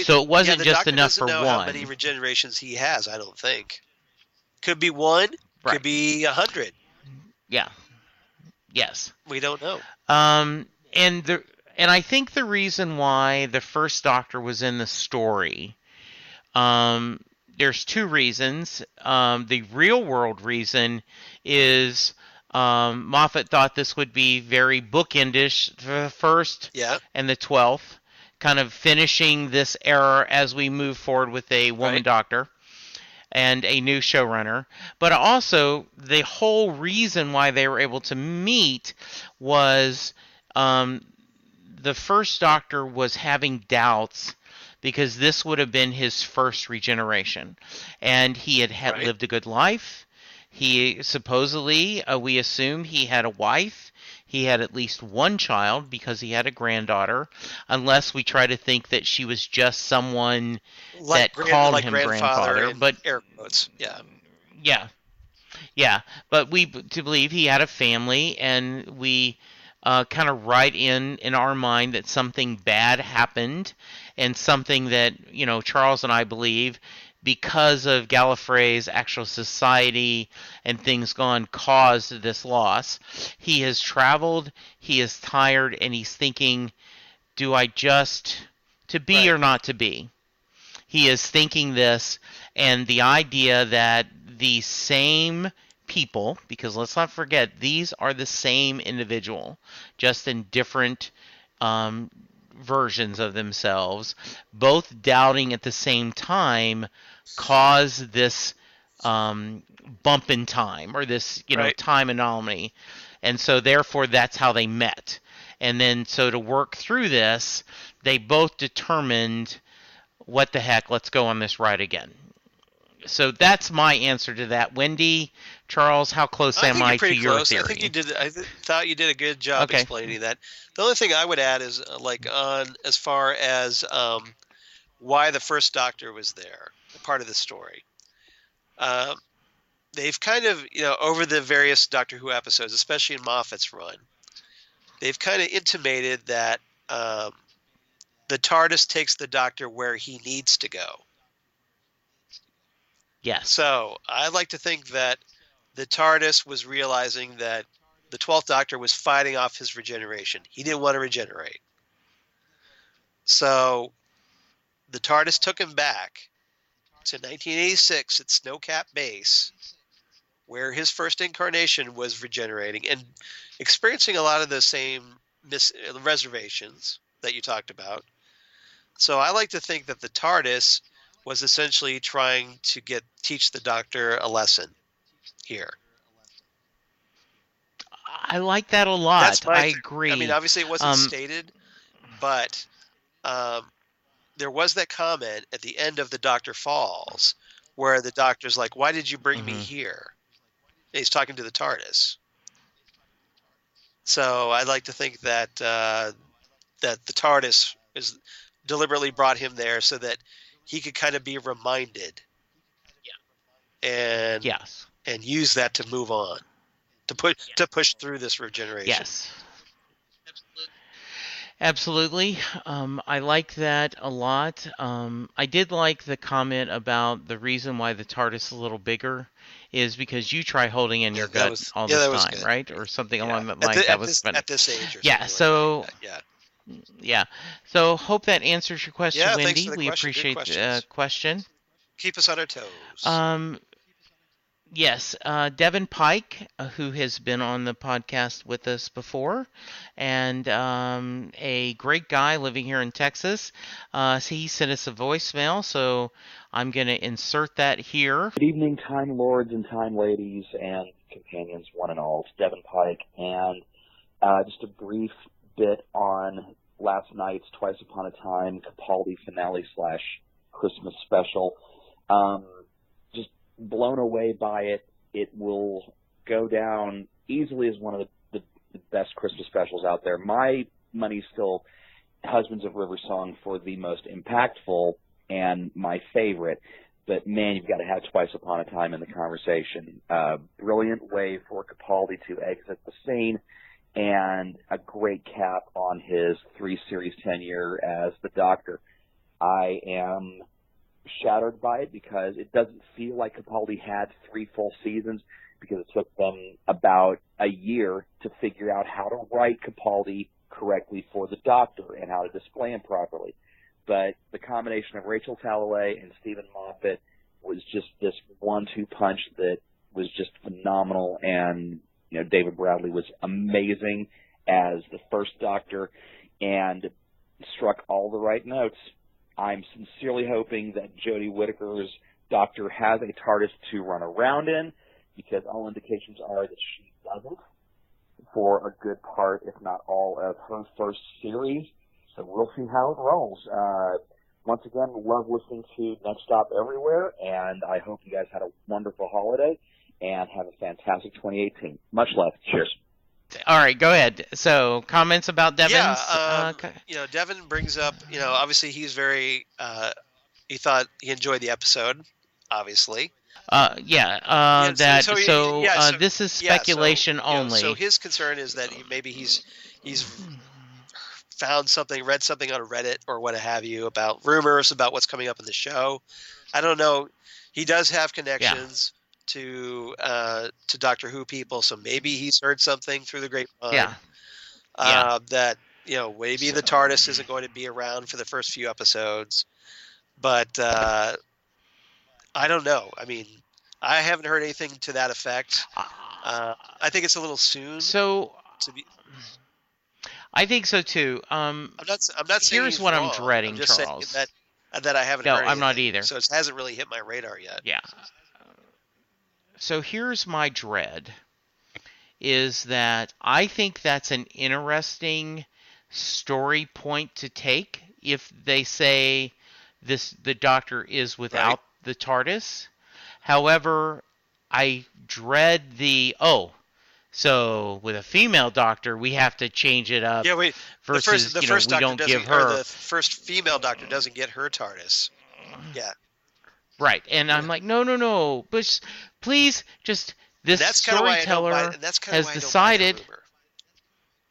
so it wasn't just
Doctor
enough for
one.
one.
How many regenerations he has? I don't think. Could be one.
Right.
Could be 100.
Yeah. Yes.
We don't know.
And I think the reason why the First Doctor was in the story, there's two reasons. The real world reason is Moffat thought this would be very bookendish for the first and the 12th, kind of finishing this era as we move forward with a woman doctor and a new showrunner. But also, the whole reason why they were able to meet was the First Doctor was having doubts because this would have been his first regeneration. And he had lived a good life. He supposedly, we assume he had a wife. He had at least one child because he had a granddaughter, unless we try to think that she was just someone that called him grandfather. But
air quotes,
yeah. But we to believe he had a family, and we kind of write in our mind that something bad happened, and something that Charles and I believe, because of Gallifrey's actual society and things gone, caused this loss. He has traveled, he is tired, and he's thinking, do I just to be or not to be? He is thinking this, and the idea that the same people, because let's not forget, these are the same individual, just in different versions of themselves, both doubting at the same time, cause this bump in time, or this time anomaly. And so therefore that's how they met. And then so to work through this, they both determined, what the heck, let's go on this ride again. So that's my answer to that. Wendy, Charles, how close am I to your theory?
I think you did. I thought you did a good job explaining that. The only thing I would add is as far as why the First Doctor was there, part of the story. They've kind of, over the various Doctor Who episodes, especially in Moffat's run, they've kind of intimated that the TARDIS takes the Doctor where he needs to go.
Yes.
So I'd like to think that the TARDIS was realizing that the 12th Doctor was fighting off his regeneration. He didn't want to regenerate. So the TARDIS took him back to 1986 at Snowcap Base, where his first incarnation was regenerating and experiencing a lot of the same reservations that you talked about. So I like to think that the TARDIS was essentially trying to teach the Doctor a lesson here.
I like that a lot. I agree.
I mean, obviously it wasn't stated, but there was that comment at the end of The Doctor Falls where the Doctor's like, "Why did you bring me here?" And he's talking to the TARDIS. So I'd like to think that that the TARDIS is deliberately brought him there so that he could kind of be reminded, and use that to move on, to push through this regeneration.
Yes. Absolutely. I like that a lot. I did like the comment about the reason why the TARDIS is a little bigger is because you try holding in your gut all the time, right? Or something along that line.
At this age. Or
so
like that.
yeah. So hope that answers your question,
Yeah,
Wendy.
thanks for the
We
question.
appreciate the question.
Keep us on our toes.
Yes, Devin Pike, who has been on the podcast with us before, and a great guy living here in Texas. He sent us a voicemail, so I'm going to insert that here.
Good evening, Time Lords and Time Ladies and companions, one and all. It's Devin Pike, and just a brief bit on last night's Twice Upon a Time Capaldi finale / Christmas special. Just blown away by it. It will go down easily as one of the best Christmas specials out there. My money's still Husbands of River Song for the most impactful and my favorite. But, man, you've got to have Twice Upon a Time in the conversation. Brilliant way for Capaldi to exit the scene, and a great cap on his 3-series tenure as the Doctor. I am shattered by it because it doesn't feel like Capaldi had 3 full seasons, because it took them about a year to figure out how to write Capaldi correctly for the Doctor and how to display him properly. But the combination of Rachel Talalay and Stephen Moffat was just this 1-2 punch that was just phenomenal. And, you know, David Bradley was amazing as the first Doctor and struck all the right notes. I'm sincerely hoping that Jodie Whittaker's Doctor has a TARDIS to run around in, because all indications are that she doesn't for a good part, if not all, of her first series. So we'll see how it rolls. Once again, love listening to Next Stop Everywhere, and I hope you guys had a wonderful holiday and have a fantastic 2018. Much love. Cheers.
All right, go ahead. So, comments about Devin's?
Yeah, Devin brings up, obviously he's very, he thought he enjoyed the episode, obviously.
This is speculation only.
So his concern is that maybe he's found something, read something on Reddit or what have you about rumors about what's coming up in the show. I don't know. He does have connections to Doctor Who people, so maybe he's heard something through the grapevine. That maybe the TARDIS isn't going to be around for the first few episodes, but I don't know. I mean, I haven't heard anything to that effect. I think it's a little soon.
I think so too.
I'm not saying
here's what
wrong.
I'm dreading,
I'm just
Charles.
Saying that I haven't heard anything.
No, I'm not either.
So it hasn't really hit my radar yet.
Yeah. So here's my dread, is that I think that's an interesting story point to take if they say the Doctor is without the TARDIS. However, I dread so with a female Doctor, we have to change it up.
Yeah,
versus,
the first
we
Doctor
don't give her.
the first female Doctor doesn't get her TARDIS. Yeah.
Right, and I'm like, no, but please, just this storyteller has decided.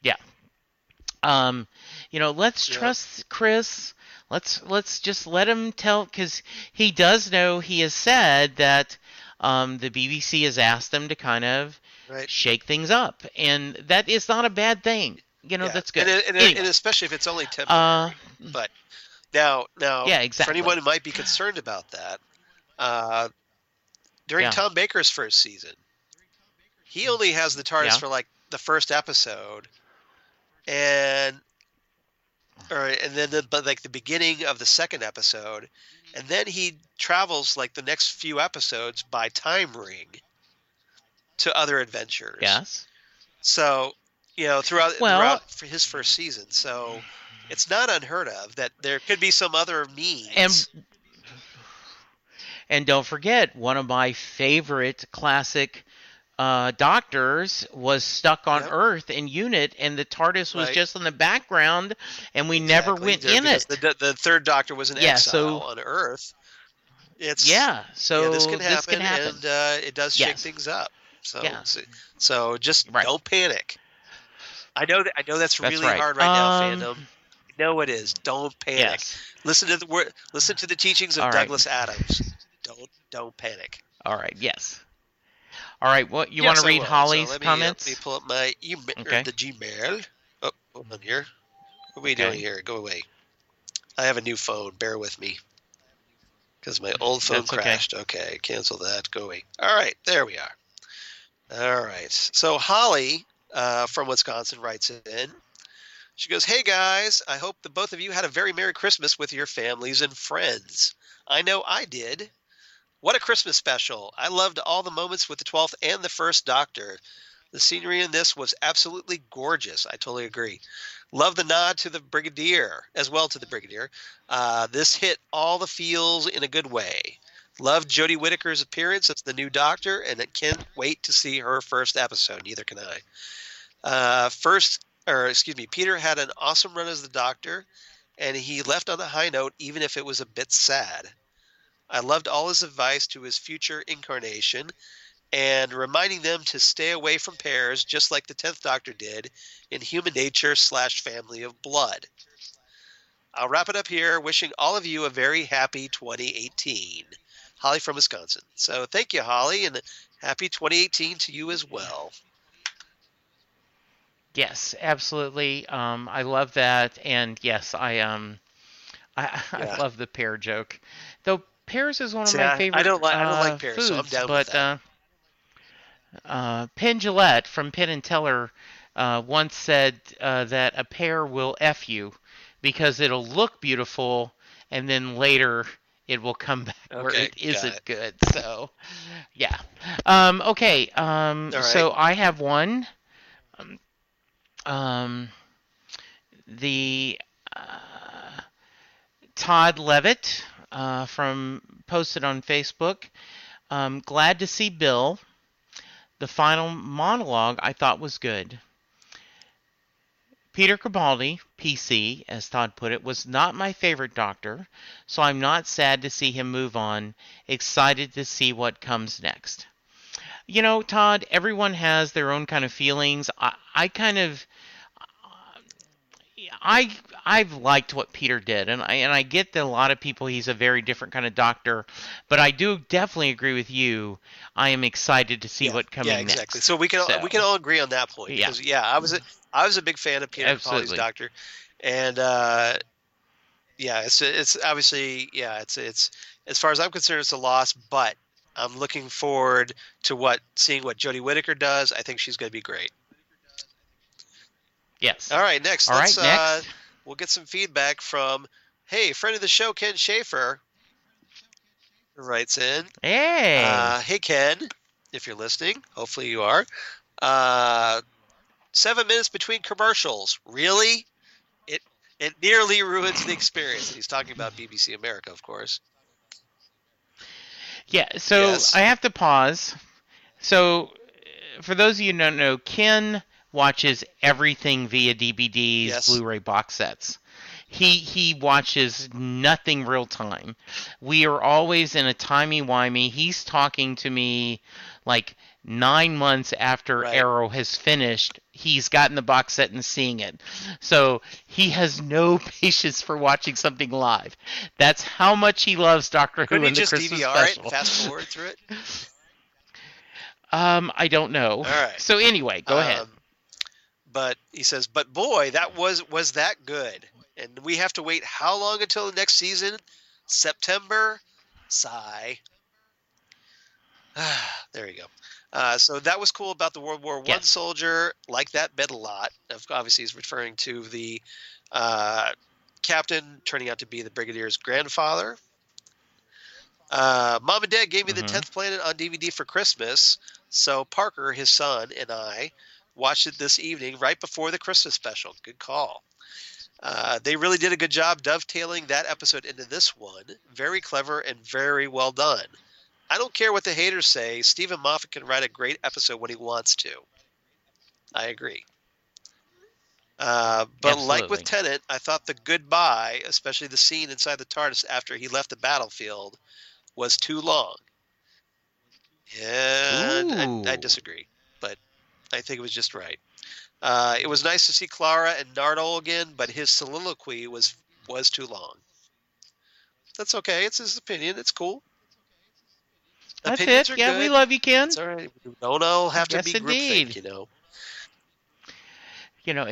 Yeah. Let's trust Chris. Let's just let him tell, because he does know. He has said that the BBC has asked him to kind of shake things up, and that is not a bad thing. That's good.
And especially if it's only temporary. But Now,
Yeah,
for
exactly.
anyone who might be concerned about that, during
Yeah.
Tom Baker's first season, he only has the TARDIS
Yeah.
for like the first episode, and then like the beginning of the second episode, and then he travels like the next few episodes by time ring to other adventures.
Yes.
So, throughout
Well,
for his first season. So, it's not unheard of that there could be some other means.
and don't forget, one of my favorite classic doctors was stuck on
Yep.
Earth in Unit, and the TARDIS was
Right.
just in the background, and we never went in
because
it.
the third Doctor was in
Yeah,
exile
so
on Earth. It's
so
this can happen,
happen.
and it does shake
Yes.
things up. So
Yeah.
so just
Right.
don't panic. I know that's really
right.
hard right now, fandom. I know it is. Don't panic.
Yes.
Listen to the teachings of
All right.
Douglas Adams. Don't panic.
All right. Yes. All right. What you
Yes,
want to
I
read
will.
Holly's
So let
comments?
me pull up my email,
Okay.
the Gmail. Oh, hold on here. What are we
Okay.
doing here? Go away. I have a new phone. Bear with me. Because my old phone
That's okay.
crashed. Okay, cancel that. Go away. All right, there we are. All right. So Holly from Wisconsin writes in. She goes, "Hey guys, I hope that both of you had a very Merry Christmas with your families and friends. I know I did. What a Christmas special. I loved all the moments with the 12th and the first Doctor. The scenery in this was absolutely gorgeous. I totally agree. Love the nod to the Brigadier, as well to the Brigadier. This hit all the feels in a good way. Loved Jodie Whittaker's appearance as the new Doctor, and I can't wait to see her first episode. Neither can I. Peter had an awesome run as the Doctor, and he left on a high note, even if it was a bit sad. I loved all his advice to his future incarnation, and reminding them to stay away from pairs, just like the 10th Doctor did in Human Nature / Family of Blood. I'll wrap it up here, wishing all of you a very happy 2018. Holly from Wisconsin. So thank you, Holly, and happy 2018 to you as well.
Yes, absolutely. I love that, and yes, I love the pear joke. Though pears is one of my favorite.
I don't like pears,
foods,
so I'm down
but,
with that.
Penn Jillette from Penn and Teller once said that a pear will F you because it'll look beautiful, and then later it will come back where
Okay,
it isn't
got it.
good. So, yeah. Okay.
right.
So I have one. The Todd Levitt from posted on Facebook. Glad to see Bill. The final monologue I thought was good. Peter Capaldi, PC, as Todd put it, was not my favorite Doctor, so I'm not sad to see him move on. Excited to see what comes next. You know, Todd, everyone has their own kind of feelings. I've liked what Peter did, and I get that a lot of people, he's a very different kind of Doctor, but I do definitely agree with you. I am excited to see what comes next.
Yeah, exactly. So we can all agree on that point.
Yeah.
Because, I was a big fan of Peter Capaldi's Doctor, and it's obviously it's as far as I'm concerned, it's a loss, but I'm looking forward to seeing what Jodie Whittaker does. I think she's going to be great.
Yes.
All right, next.
Next.
We'll get some feedback from, friend of the show, Ken Schaefer, who writes in.
Hey.
Hey, Ken, if you're listening, hopefully you are. 7 minutes between commercials. Really? It nearly ruins the experience. And he's talking about BBC America, of course.
Yeah, so
Yes.
I have to pause. So, for those of you who don't know, Ken watches everything via DVDs,
Yes.
Blu-ray box sets. He watches nothing real time. We are always in a timey-wimey. He's talking to me like 9 months after
Right.
Arrow has finished. He's gotten the box set and seeing it. So he has no patience for watching something live. That's how much he loves Doctor Who
Couldn't he
and the
just
Christmas
DVR
special.
it and fast forward through it?
I don't know.
All right.
So anyway, go ahead.
But he says, but boy, that was that good. And we have to wait how long until the next season? September? Sigh. There you go. So that was cool about the World War I
Yes.
soldier. Like that bed a lot. Obviously, he's referring to the captain turning out to be the brigadier's grandfather. Mom and Dad gave me the 10th Planet on DVD for Christmas. So Parker, his son, and I watched it this evening right before the Christmas special. Good call. They really did a good job dovetailing that episode into this one. Very clever and very well done. I don't care what the haters say. Stephen Moffat can write a great episode when he wants to. I agree. But like with Tennant, I thought the goodbye, especially the scene inside the TARDIS after he left the battlefield, was too long. Yeah, I disagree, but I think it was just right. It was nice to see Clara and Nardole again, but his soliloquy was too long. That's okay. It's his opinion. It's cool.
That's
Opinions
it.
are
Yeah,
good.
we love you, Ken.
It's all right. We don't all have to
Yes,
be
indeed.
groupthink, you know.
You know,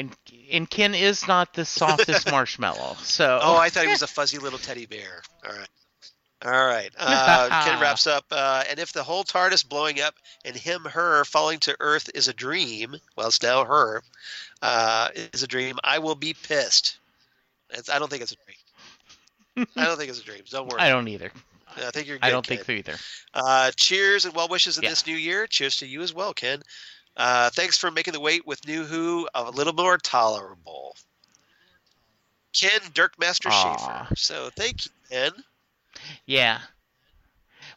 and Ken is not the softest marshmallow. So.
Oh, I thought he was a fuzzy little teddy bear. All right. Ken wraps up. And if the whole TARDIS blowing up and her falling to Earth is a dream, well, it's now her, is a dream, I will be pissed. I don't think it's a dream. I don't think it's a dream. Don't worry.
I don't either.
I think you're good,
I don't
Ken.
think so either.
Cheers and well wishes in this new year. Cheers to you as well, Ken. Thanks for making the wait with New Who a little more tolerable. Ken Dirkmaster Schaefer. So thank you, Ken.
Yeah.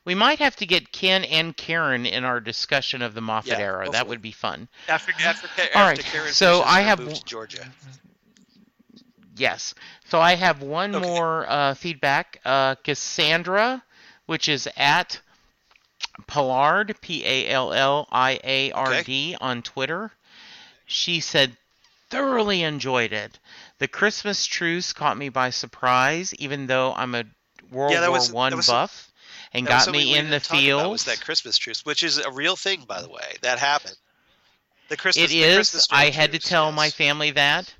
We might have to get Ken and Karen in our discussion of the Moffat era. That would be fun.
After
all right.
Karen
So I have
moved to Georgia.
Yes. So I have one more feedback. Cassandra, which is at Pallard, Palliard on Twitter. She said, thoroughly enjoyed it. The Christmas truce caught me by surprise, even though I'm a World War I buff, and got me in the feels.
That was that Christmas truce, which is a real thing, by the way. That happened.
It is. I had to tell my family that.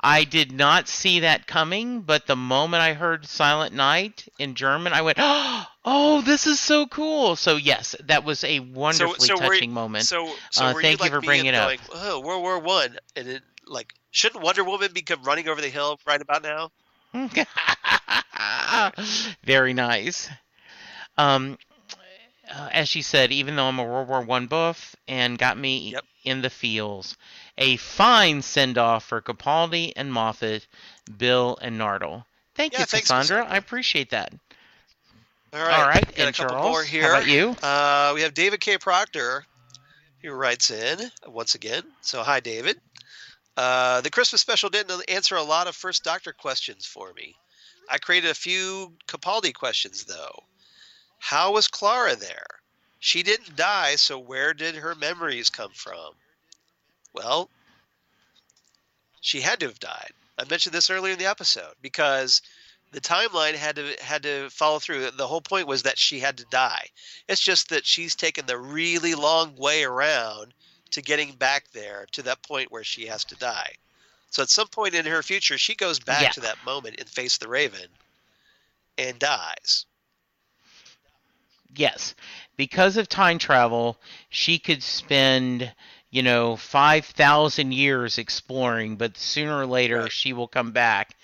I did not see that coming, but the moment I heard Silent Night in German, I went, oh, this is so cool. So, yes, that was a wonderfully touching moment.
So
thank you for bringing it up.
Oh, World War I. And it, shouldn't Wonder Woman be running over the hill right about now?
Very nice. As she said, even though I'm a World War I buff and got me in the feels, a fine send-off for Capaldi and Moffat, Bill and Nardole. Thank you, Cassandra. I appreciate that.
All right. Got
And
a couple
Charles,
more here.
how about you?
We have David K. Proctor, who writes in once again. So, hi, David. The Christmas special didn't answer a lot of First Doctor questions for me. I created a few Capaldi questions, though. How was Clara there? She didn't die, so where did her memories come from? Well, she had to have died. I mentioned this earlier in the episode because the timeline had to follow through. The whole point was that she had to die. It's just that she's taken the really long way around to getting back there to that point where she has to die. So at some point in her future, she goes back to that moment in Face the Raven and dies.
Yes. Because of time travel, she could spend, 5,000 years exploring, but sooner or later she will come back,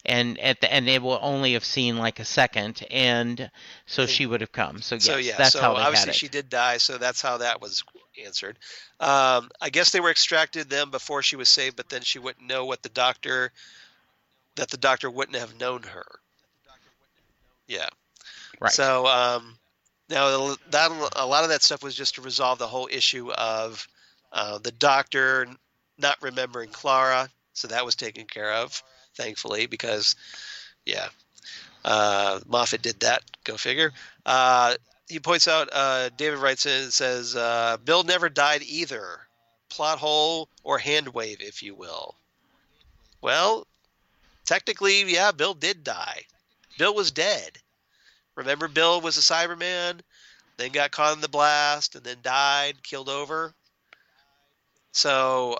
and at the end it will only have seen like a second, and so she would have come. So yes, that's how they had it.
Obviously she did die, so that's how that was answered. I guess they were extracted them before she was saved, but then she wouldn't know that the doctor wouldn't have known her. Yeah.
Right.
So now that a lot of that stuff was just to resolve the whole issue of the doctor not remembering Clara, so that was taken care of, thankfully, because Moffat did that. Go figure. He points out, David writes in and says, Bill never died either. Plot hole or hand wave, if you will. Well, technically, Bill did die. Bill was dead. Remember, Bill was a Cyberman, then got caught in the blast, and then died, killed over. So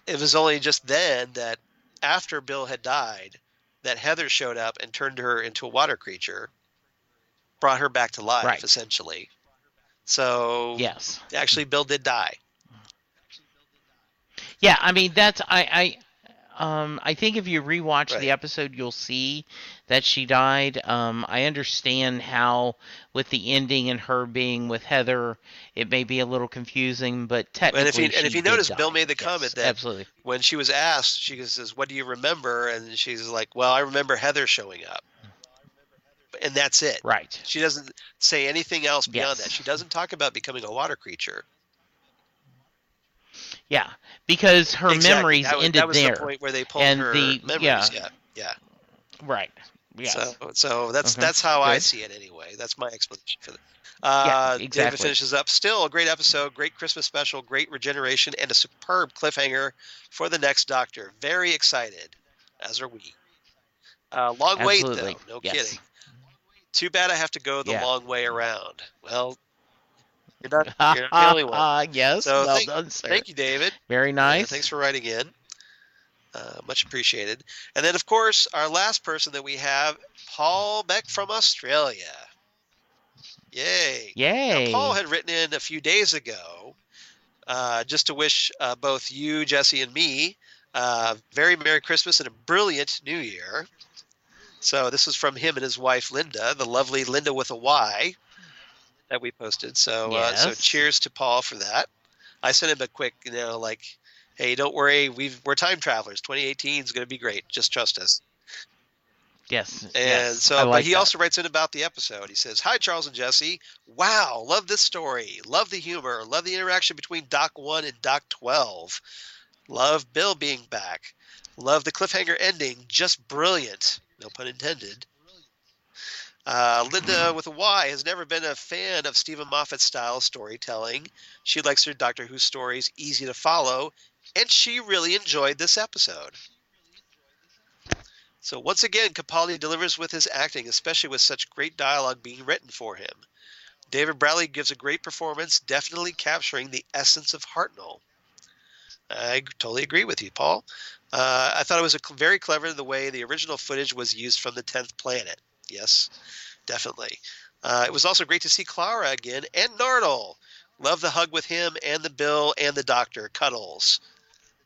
it was only just then that after Bill had died, that Heather showed up and turned her into a water creature, brought her back to life,
Right.
essentially. So
Yes.
actually, Bill did die.
Yeah, I mean that's I think if you rewatch the episode, you'll see that she died. I understand how with the ending and her being with Heather, it may be a little confusing, but technically,
and if you
did
notice,
die.
Bill made the
Yes,
comment that
absolutely.
when she was asked, she says, "What do you remember?" And she's like, "Well, I remember Heather showing up." And that's it.
Right.
She doesn't say anything else beyond
Yes.
that. She doesn't talk about becoming a water creature.
Yeah, because her memories ended
that was
there.
the point where they pulled
And
her
the-
memories.
yeah.
Yeah.
Right. Yes.
So that's
Okay.
that's how I
Good.
see it anyway. That's my explanation for that.
Yeah,
David
exactly.
finishes up. Still a great episode, great Christmas special, great regeneration, and a superb cliffhanger for the next Doctor. Very excited, as are we. Long wait
Absolutely.
though, no
Yes.
kidding. Too bad I have to go the
Yeah.
long way around. Well, you're not the only one.
Yes.
So
Well done, sir.
thank you, David.
Very nice.
Thanks for writing in. Much appreciated. And then, of course, our last person that we have, Paul Beck from Australia. Yay.
Yay.
Now, Paul had written in a few days ago just to wish both you, Jesse, and me very Merry Christmas and a brilliant New Year. So this is from him and his wife, Linda, the lovely Linda with a Y that we posted. So,
Yes.
so cheers to Paul for that. I sent him a quick, hey, don't worry, we're time travelers. 2018 is going to be great. Just trust us.
Yes.
And
yes.
so,
like
but he also writes in about the episode. He says, "Hi, Charles and Jesse. Wow, love this story. Love the humor. Love the interaction between Doc 1 and Doc 12. Love Bill being back. Love the cliffhanger ending. Just brilliant. No pun intended. Linda with a Y has never been a fan of Stephen Moffat's style storytelling. She likes her Doctor Who stories easy to follow, and she really enjoyed this episode." So once again, Capaldi delivers with his acting, especially with such great dialogue being written for him. David Bradley gives a great performance, definitely capturing the essence of Hartnell. I totally agree with you, Paul. I thought it was very clever the way the original footage was used from the 10th Planet. Yes, definitely. It was also great to see Clara again and Nardole. Love the hug with him and the Bill and the Doctor cuddles.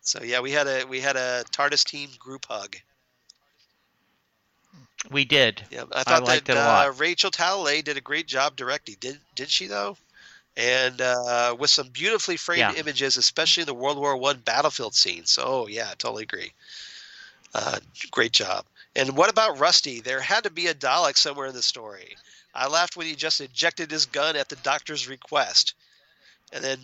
So yeah, we had a TARDIS team group hug.
We did.
Yeah, I thought
liked it a lot.
Rachel Talalay did a great job directing. Did she though? And with some beautifully framed images, especially in the World War I battlefield scenes. So yeah, I totally agree. Great job. And what about Rusty? There had to be a Dalek somewhere in the story. I laughed when he just ejected his gun at the Doctor's request. And then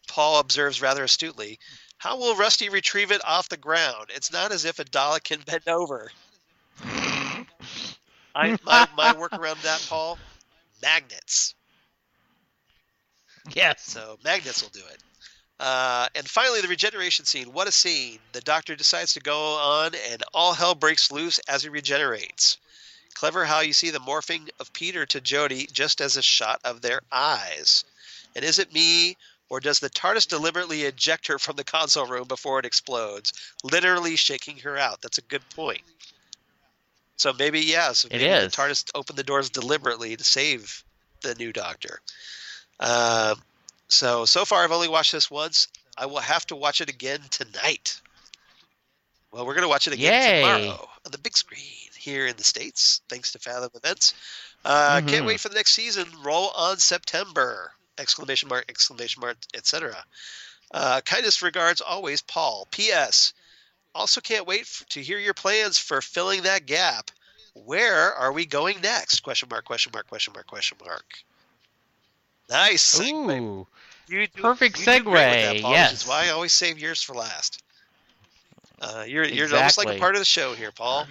Paul observes rather astutely, "How will Rusty retrieve it off the ground? It's not as if a Dalek can bend over." My work around that, Paul, magnets.
Yes.
So magnets will do it. And finally, the regeneration scene. What a scene. The Doctor decides to go on and all hell breaks loose as he regenerates. Clever how you see the morphing of Peter to Jodie just as a shot of their eyes. And is it me, or does the TARDIS deliberately eject her from the console room before it explodes, literally shaking her out? That's a good point. So maybe, yes, maybe the TARDIS opened the doors deliberately to save the new Doctor. So far I've only watched this once. I will have to watch it again tonight. Well, we're going to watch it again tomorrow on the big screen here in the States, thanks to Fathom Events. Can't wait for the next season. Roll on September! Exclamation mark, etc. Kindest regards always, Paul. P.S. Also can't wait to hear your plans for filling that gap. Where are we going next? Question mark. Nice segue.
Ooh,
You
perfect
do great with
segue.
that, Paul,
Yes.
which is why I always save yours for last. You're
Exactly.
almost like a part of the show here, Paul.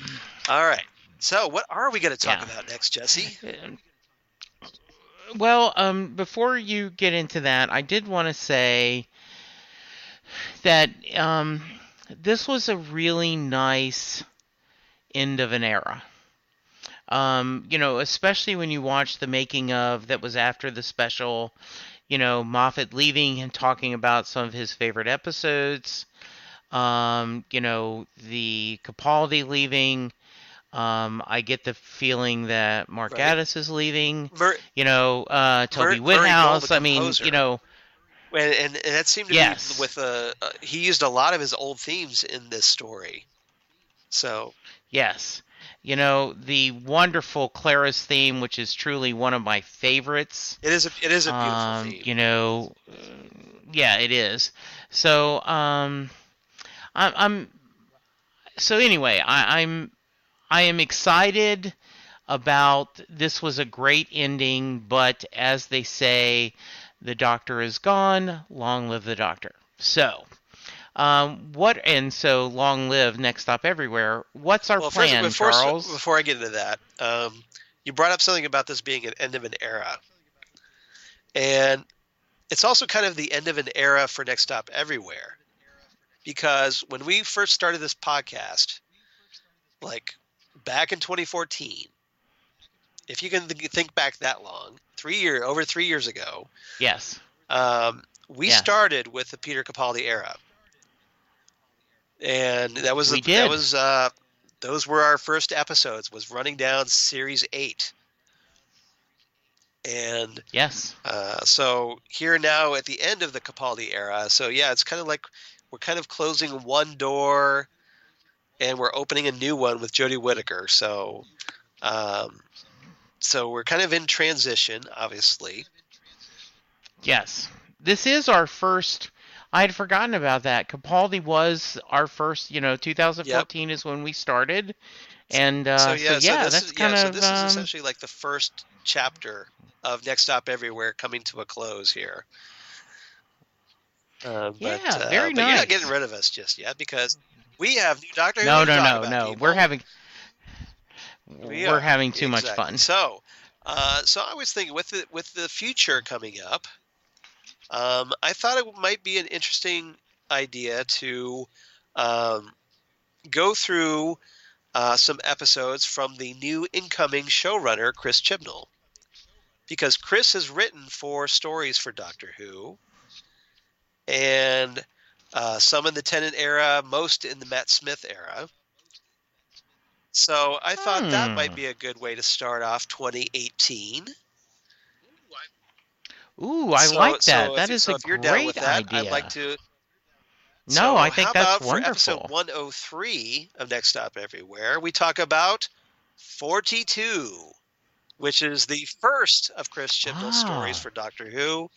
All right. So what are we going to talk about next, Jesse?
Well, before you get into that, I did want to say that this was a really nice end of an era. Especially when you watch the making of that was after the special, Moffat leaving and talking about some of his favorite episodes, the Capaldi leaving, I get the feeling that Mark
Right.
Gatiss is leaving.
Mur-
Toby
Murray Gold,
Whithouse.
the
I mean,
composer. And that seemed to
yes.
be with he used a lot of his old themes in this story. So
Yes. The wonderful Clara's theme, which is truly one of my favorites.
it is a beautiful theme.
Yeah, it is. So, I'm so anyway, I am excited about this. Was a great ending, but as they say, the Doctor is gone, long live the Doctor. So, so long live Next Stop Everywhere. What's our plan, Charles?
Before I get into that, you brought up something about this being an end of an era. And it's also kind of the end of an era for Next Stop Everywhere. Because when we first started this podcast, like back in 2014, if you can think back that long, over 3 years ago,
yes,
we started with the Peter Capaldi era, and those were our first episodes. Was running down series 8, and
yes,
so here now at the end of the Capaldi era. So yeah, it's kind of like we're kind of closing one door, and we're opening a new one with Jodie Whittaker. So. So we're kind of in transition, obviously.
Yes. This is our first. I had forgotten about that. Capaldi was our first, 2014 is when we started. And this is
essentially like the first chapter of Next Stop Everywhere coming to a close here.
Very
but
nice.
You're not getting rid of us just yet because we have new Doctor Who to talk about.
No. We're having too much fun.
So I was thinking with the future coming up, I thought it might be an interesting idea to go through some episodes from the new incoming showrunner, Chris Chibnall, because Chris has written 4 stories for Doctor Who, and some in the Tennant era, most in the Matt Smith era. So I thought that might be a good way to start off 2018.
Ooh, I like that. That is a
you're down with
great
that,
idea.
I'd like to.
No, I think that's
wonderful.
wonderful.
For episode 103 of Next Stop Everywhere, we talk about 42, which is the first of Chris Chibnall's stories for Doctor Who,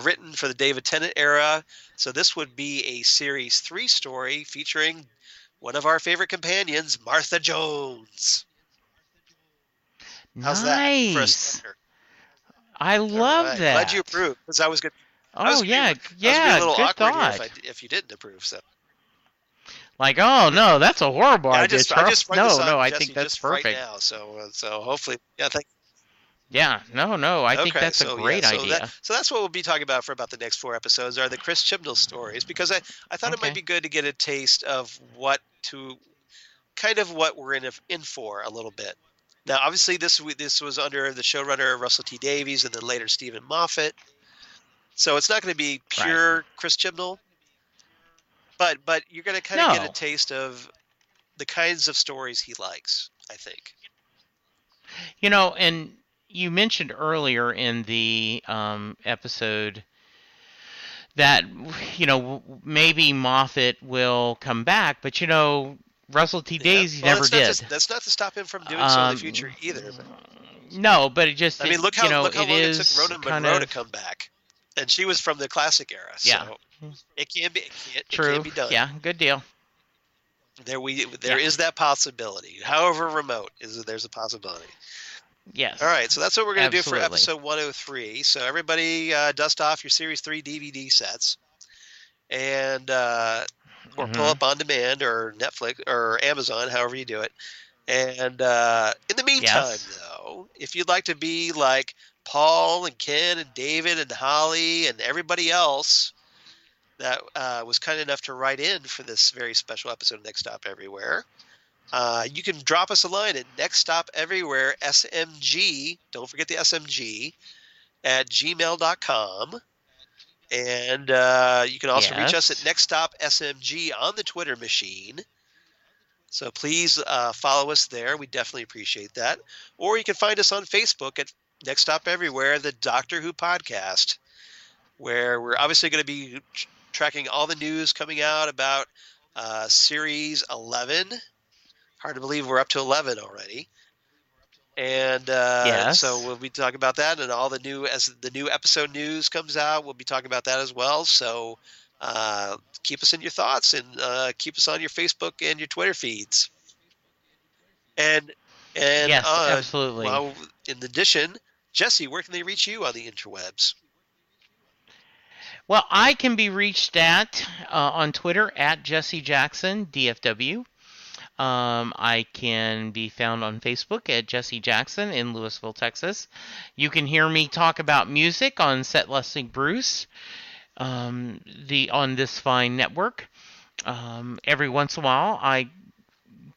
written for the David Tennant era. So this would be a Series 3 story featuring one of our favorite companions, Martha Jones. How's
nice.
That for a starter?
I love that.
Glad you approved, because I was good.
I was
yeah.
Be a little
awkward
thought.
Here if you didn't approve. So.
Like, oh no, that's a horrible idea.
I
think that's perfect.
Right now, so hopefully, thank you.
Yeah, no, I think that's a great idea.
So that's what we'll be talking about for about the next 4 episodes are the Chris Chibnall stories, because I thought it might be good to get a taste of what we're in for a little bit. Now, obviously, this was under the showrunner Russell T Davies and then later Stephen Moffat, so it's not going to be pure Chris Chibnall, but you're going to kind of get a taste of the kinds of stories he likes, I think.
And you mentioned earlier in the episode that maybe Moffat will come back, but Russell T Davies never did.
That's not to stop him from doing so in the future either.
No, but it just
look how long it took Rhoda Monroe to come back, and she was from the classic era. So it can be it can be done.
Yeah, good deal.
There is that possibility. However remote there's a possibility.
Yes.
All right, so that's what we're going to do for episode 103. So everybody dust off your Series 3 DVD sets and or pull up on demand or Netflix or Amazon, however you do it. And in the meantime, though, if you'd like to be like Paul and Ken and David and Holly and everybody else that was kind enough to write in for this very special episode of Next Stop Everywhere, you can drop us a line at nextstopeverywheresmg, don't forget the SMG, at gmail.com. And you can also reach us at nextstopsmg on the Twitter machine. So please follow us there. We definitely appreciate that. Or you can find us on Facebook at Next Stop Everywhere, the Doctor Who podcast, where we're obviously going to be tracking all the news coming out about Series 11. Hard to believe we're up to 11 already. And
Yes.
so we'll be talking about that, and all as the new episode news comes out, we'll be talking about that as well. So keep us in your thoughts, and keep us on your Facebook and your Twitter feeds. And
Yes, absolutely.
Well, in addition, Jesse, where can they reach you on the interwebs?
Well, I can be reached at on Twitter at Jesse Jackson DFW. I can be found on Facebook at Jesse Jackson in Louisville, Texas. You can hear me talk about music on Set Lusting Bruce, on this fine network. Every once in a while, I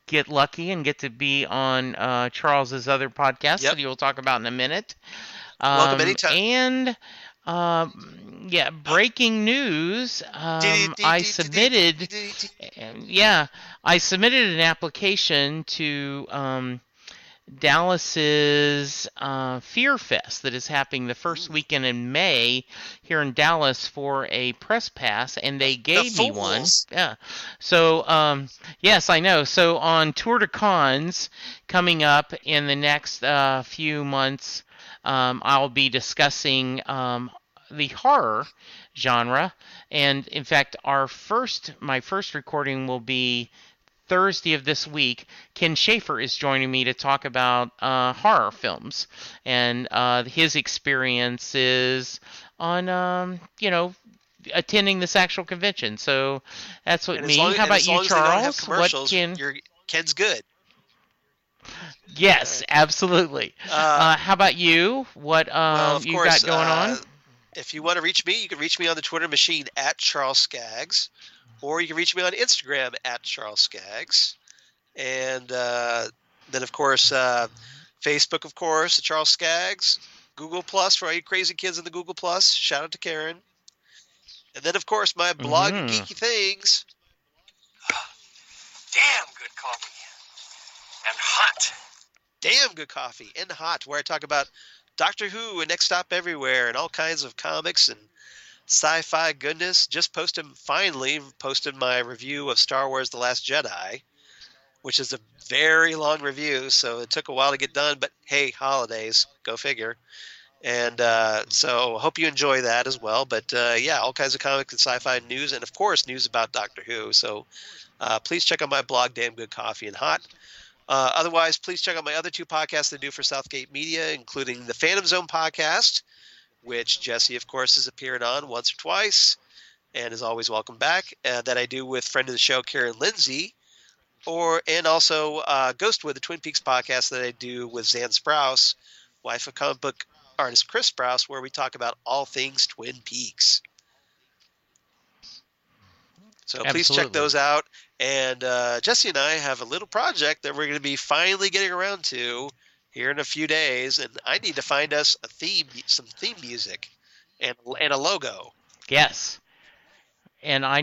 get lucky and get to be on Charles's other podcast that he will talk about in a minute.
Welcome anytime.
And breaking news. I submitted an application to Dallas's Fear Fest that is happening the first weekend in May here in Dallas for a press pass, and they gave me one. Yeah. So, yes, I know. So on Tour de Cons coming up in the next few months, I'll be discussing the horror genre, and in fact, my first recording will be Thursday of this week. Ken Schaefer is joining me to talk about horror films and his experiences on, attending this actual convention. So that's what me. How about you, Charles?
Ken's good.
Yes, absolutely. How about you? What you got going on?
If you want to reach me, you can reach me on the Twitter machine at Charles Skaggs, or you can reach me on Instagram at Charles Skaggs. And then, of course, Facebook, of course, Charles Skaggs. Google Plus for all you crazy kids in the Google Plus. Shout out to Karen. And then, of course, my blog, Geeky Things.
Damn good coffee. And hot.
Damn good coffee and hot, where I talk about Doctor Who and Next Stop Everywhere and all kinds of comics and sci-fi goodness. Finally posted my review of Star Wars The Last Jedi, which is a very long review, so it took a while to get done, but hey, holidays, go figure. And so hope you enjoy that as well. But all kinds of comics and sci-fi news, and of course news about Doctor Who. So please check out my blog, Damn Good Coffee and Hot. Otherwise, please check out my other two podcasts I do for Southgate Media, including the Phantom Zone podcast, which Jesse, of course, has appeared on once or twice and is always welcome back, that I do with friend of the show, Karen Lindsay, and also Ghostwood, the Twin Peaks podcast that I do with Zan Sprouse, wife of comic book artist Chris Sprouse, where we talk about all things Twin Peaks. So please check those out. And Jesse and I have a little project that we're going to be finally getting around to here in a few days. And I need to find us some theme music and a logo.
Yes. And I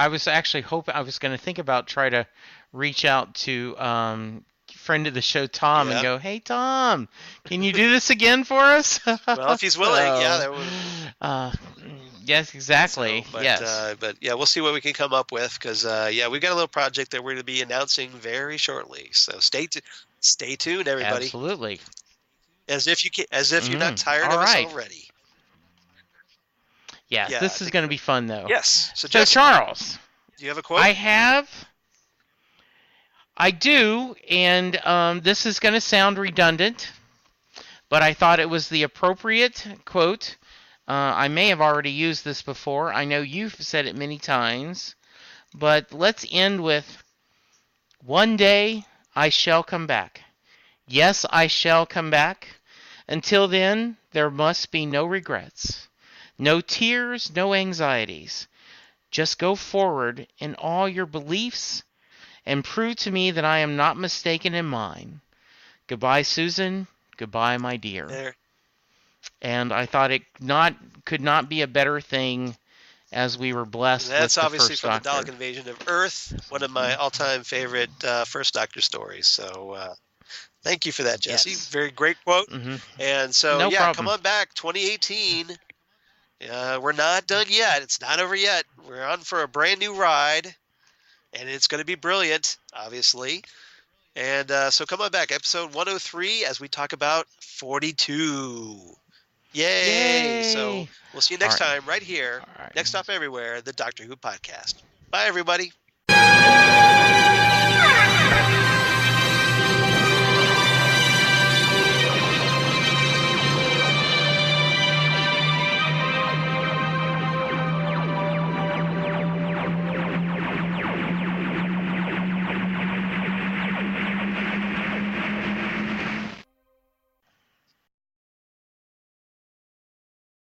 was actually hoping, I was going to think about try to reach out to friend of the show, Tom, and go, hey, Tom, can you do this again for us?
Well, if he's willing, that would...
Yes, exactly.
But we'll see what we can come up with because we've got a little project that we're going to be announcing very shortly. So stay tuned, everybody.
Absolutely.
As if you're not tired of us already.
Yes, this is going to be fun though.
Yes.
So Charles,
do you have a quote?
I do, and this is going to sound redundant, but I thought it was the appropriate quote. I may have already used this before. I know you've said it many times. But let's end with, one day I shall come back. Yes, I shall come back. Until then, there must be no regrets. No tears, no anxieties. Just go forward in all your beliefs and prove to me that I am not mistaken in mine. Goodbye, Susan. Goodbye, my dear.
There.
And I thought it could not be a better thing as we were blessed
That's
with the
obviously
first
from
Doctor.
the Dalek Invasion of Earth, one of my all-time favorite First Doctor stories. So thank you for that, Jesse.
Yes.
Very great quote.
Hmm.
And so,
No
yeah,
problem.
come on back, 2018. We're not done yet. It's not over yet. We're on for a brand new ride, and it's going to be brilliant, obviously. And so come on back, episode 103, as we talk about 42. Yay!
Yay!
So we'll see you next
All right.
time right here,
All right.
Next Stop Everywhere, the Doctor Who podcast. Bye, everybody.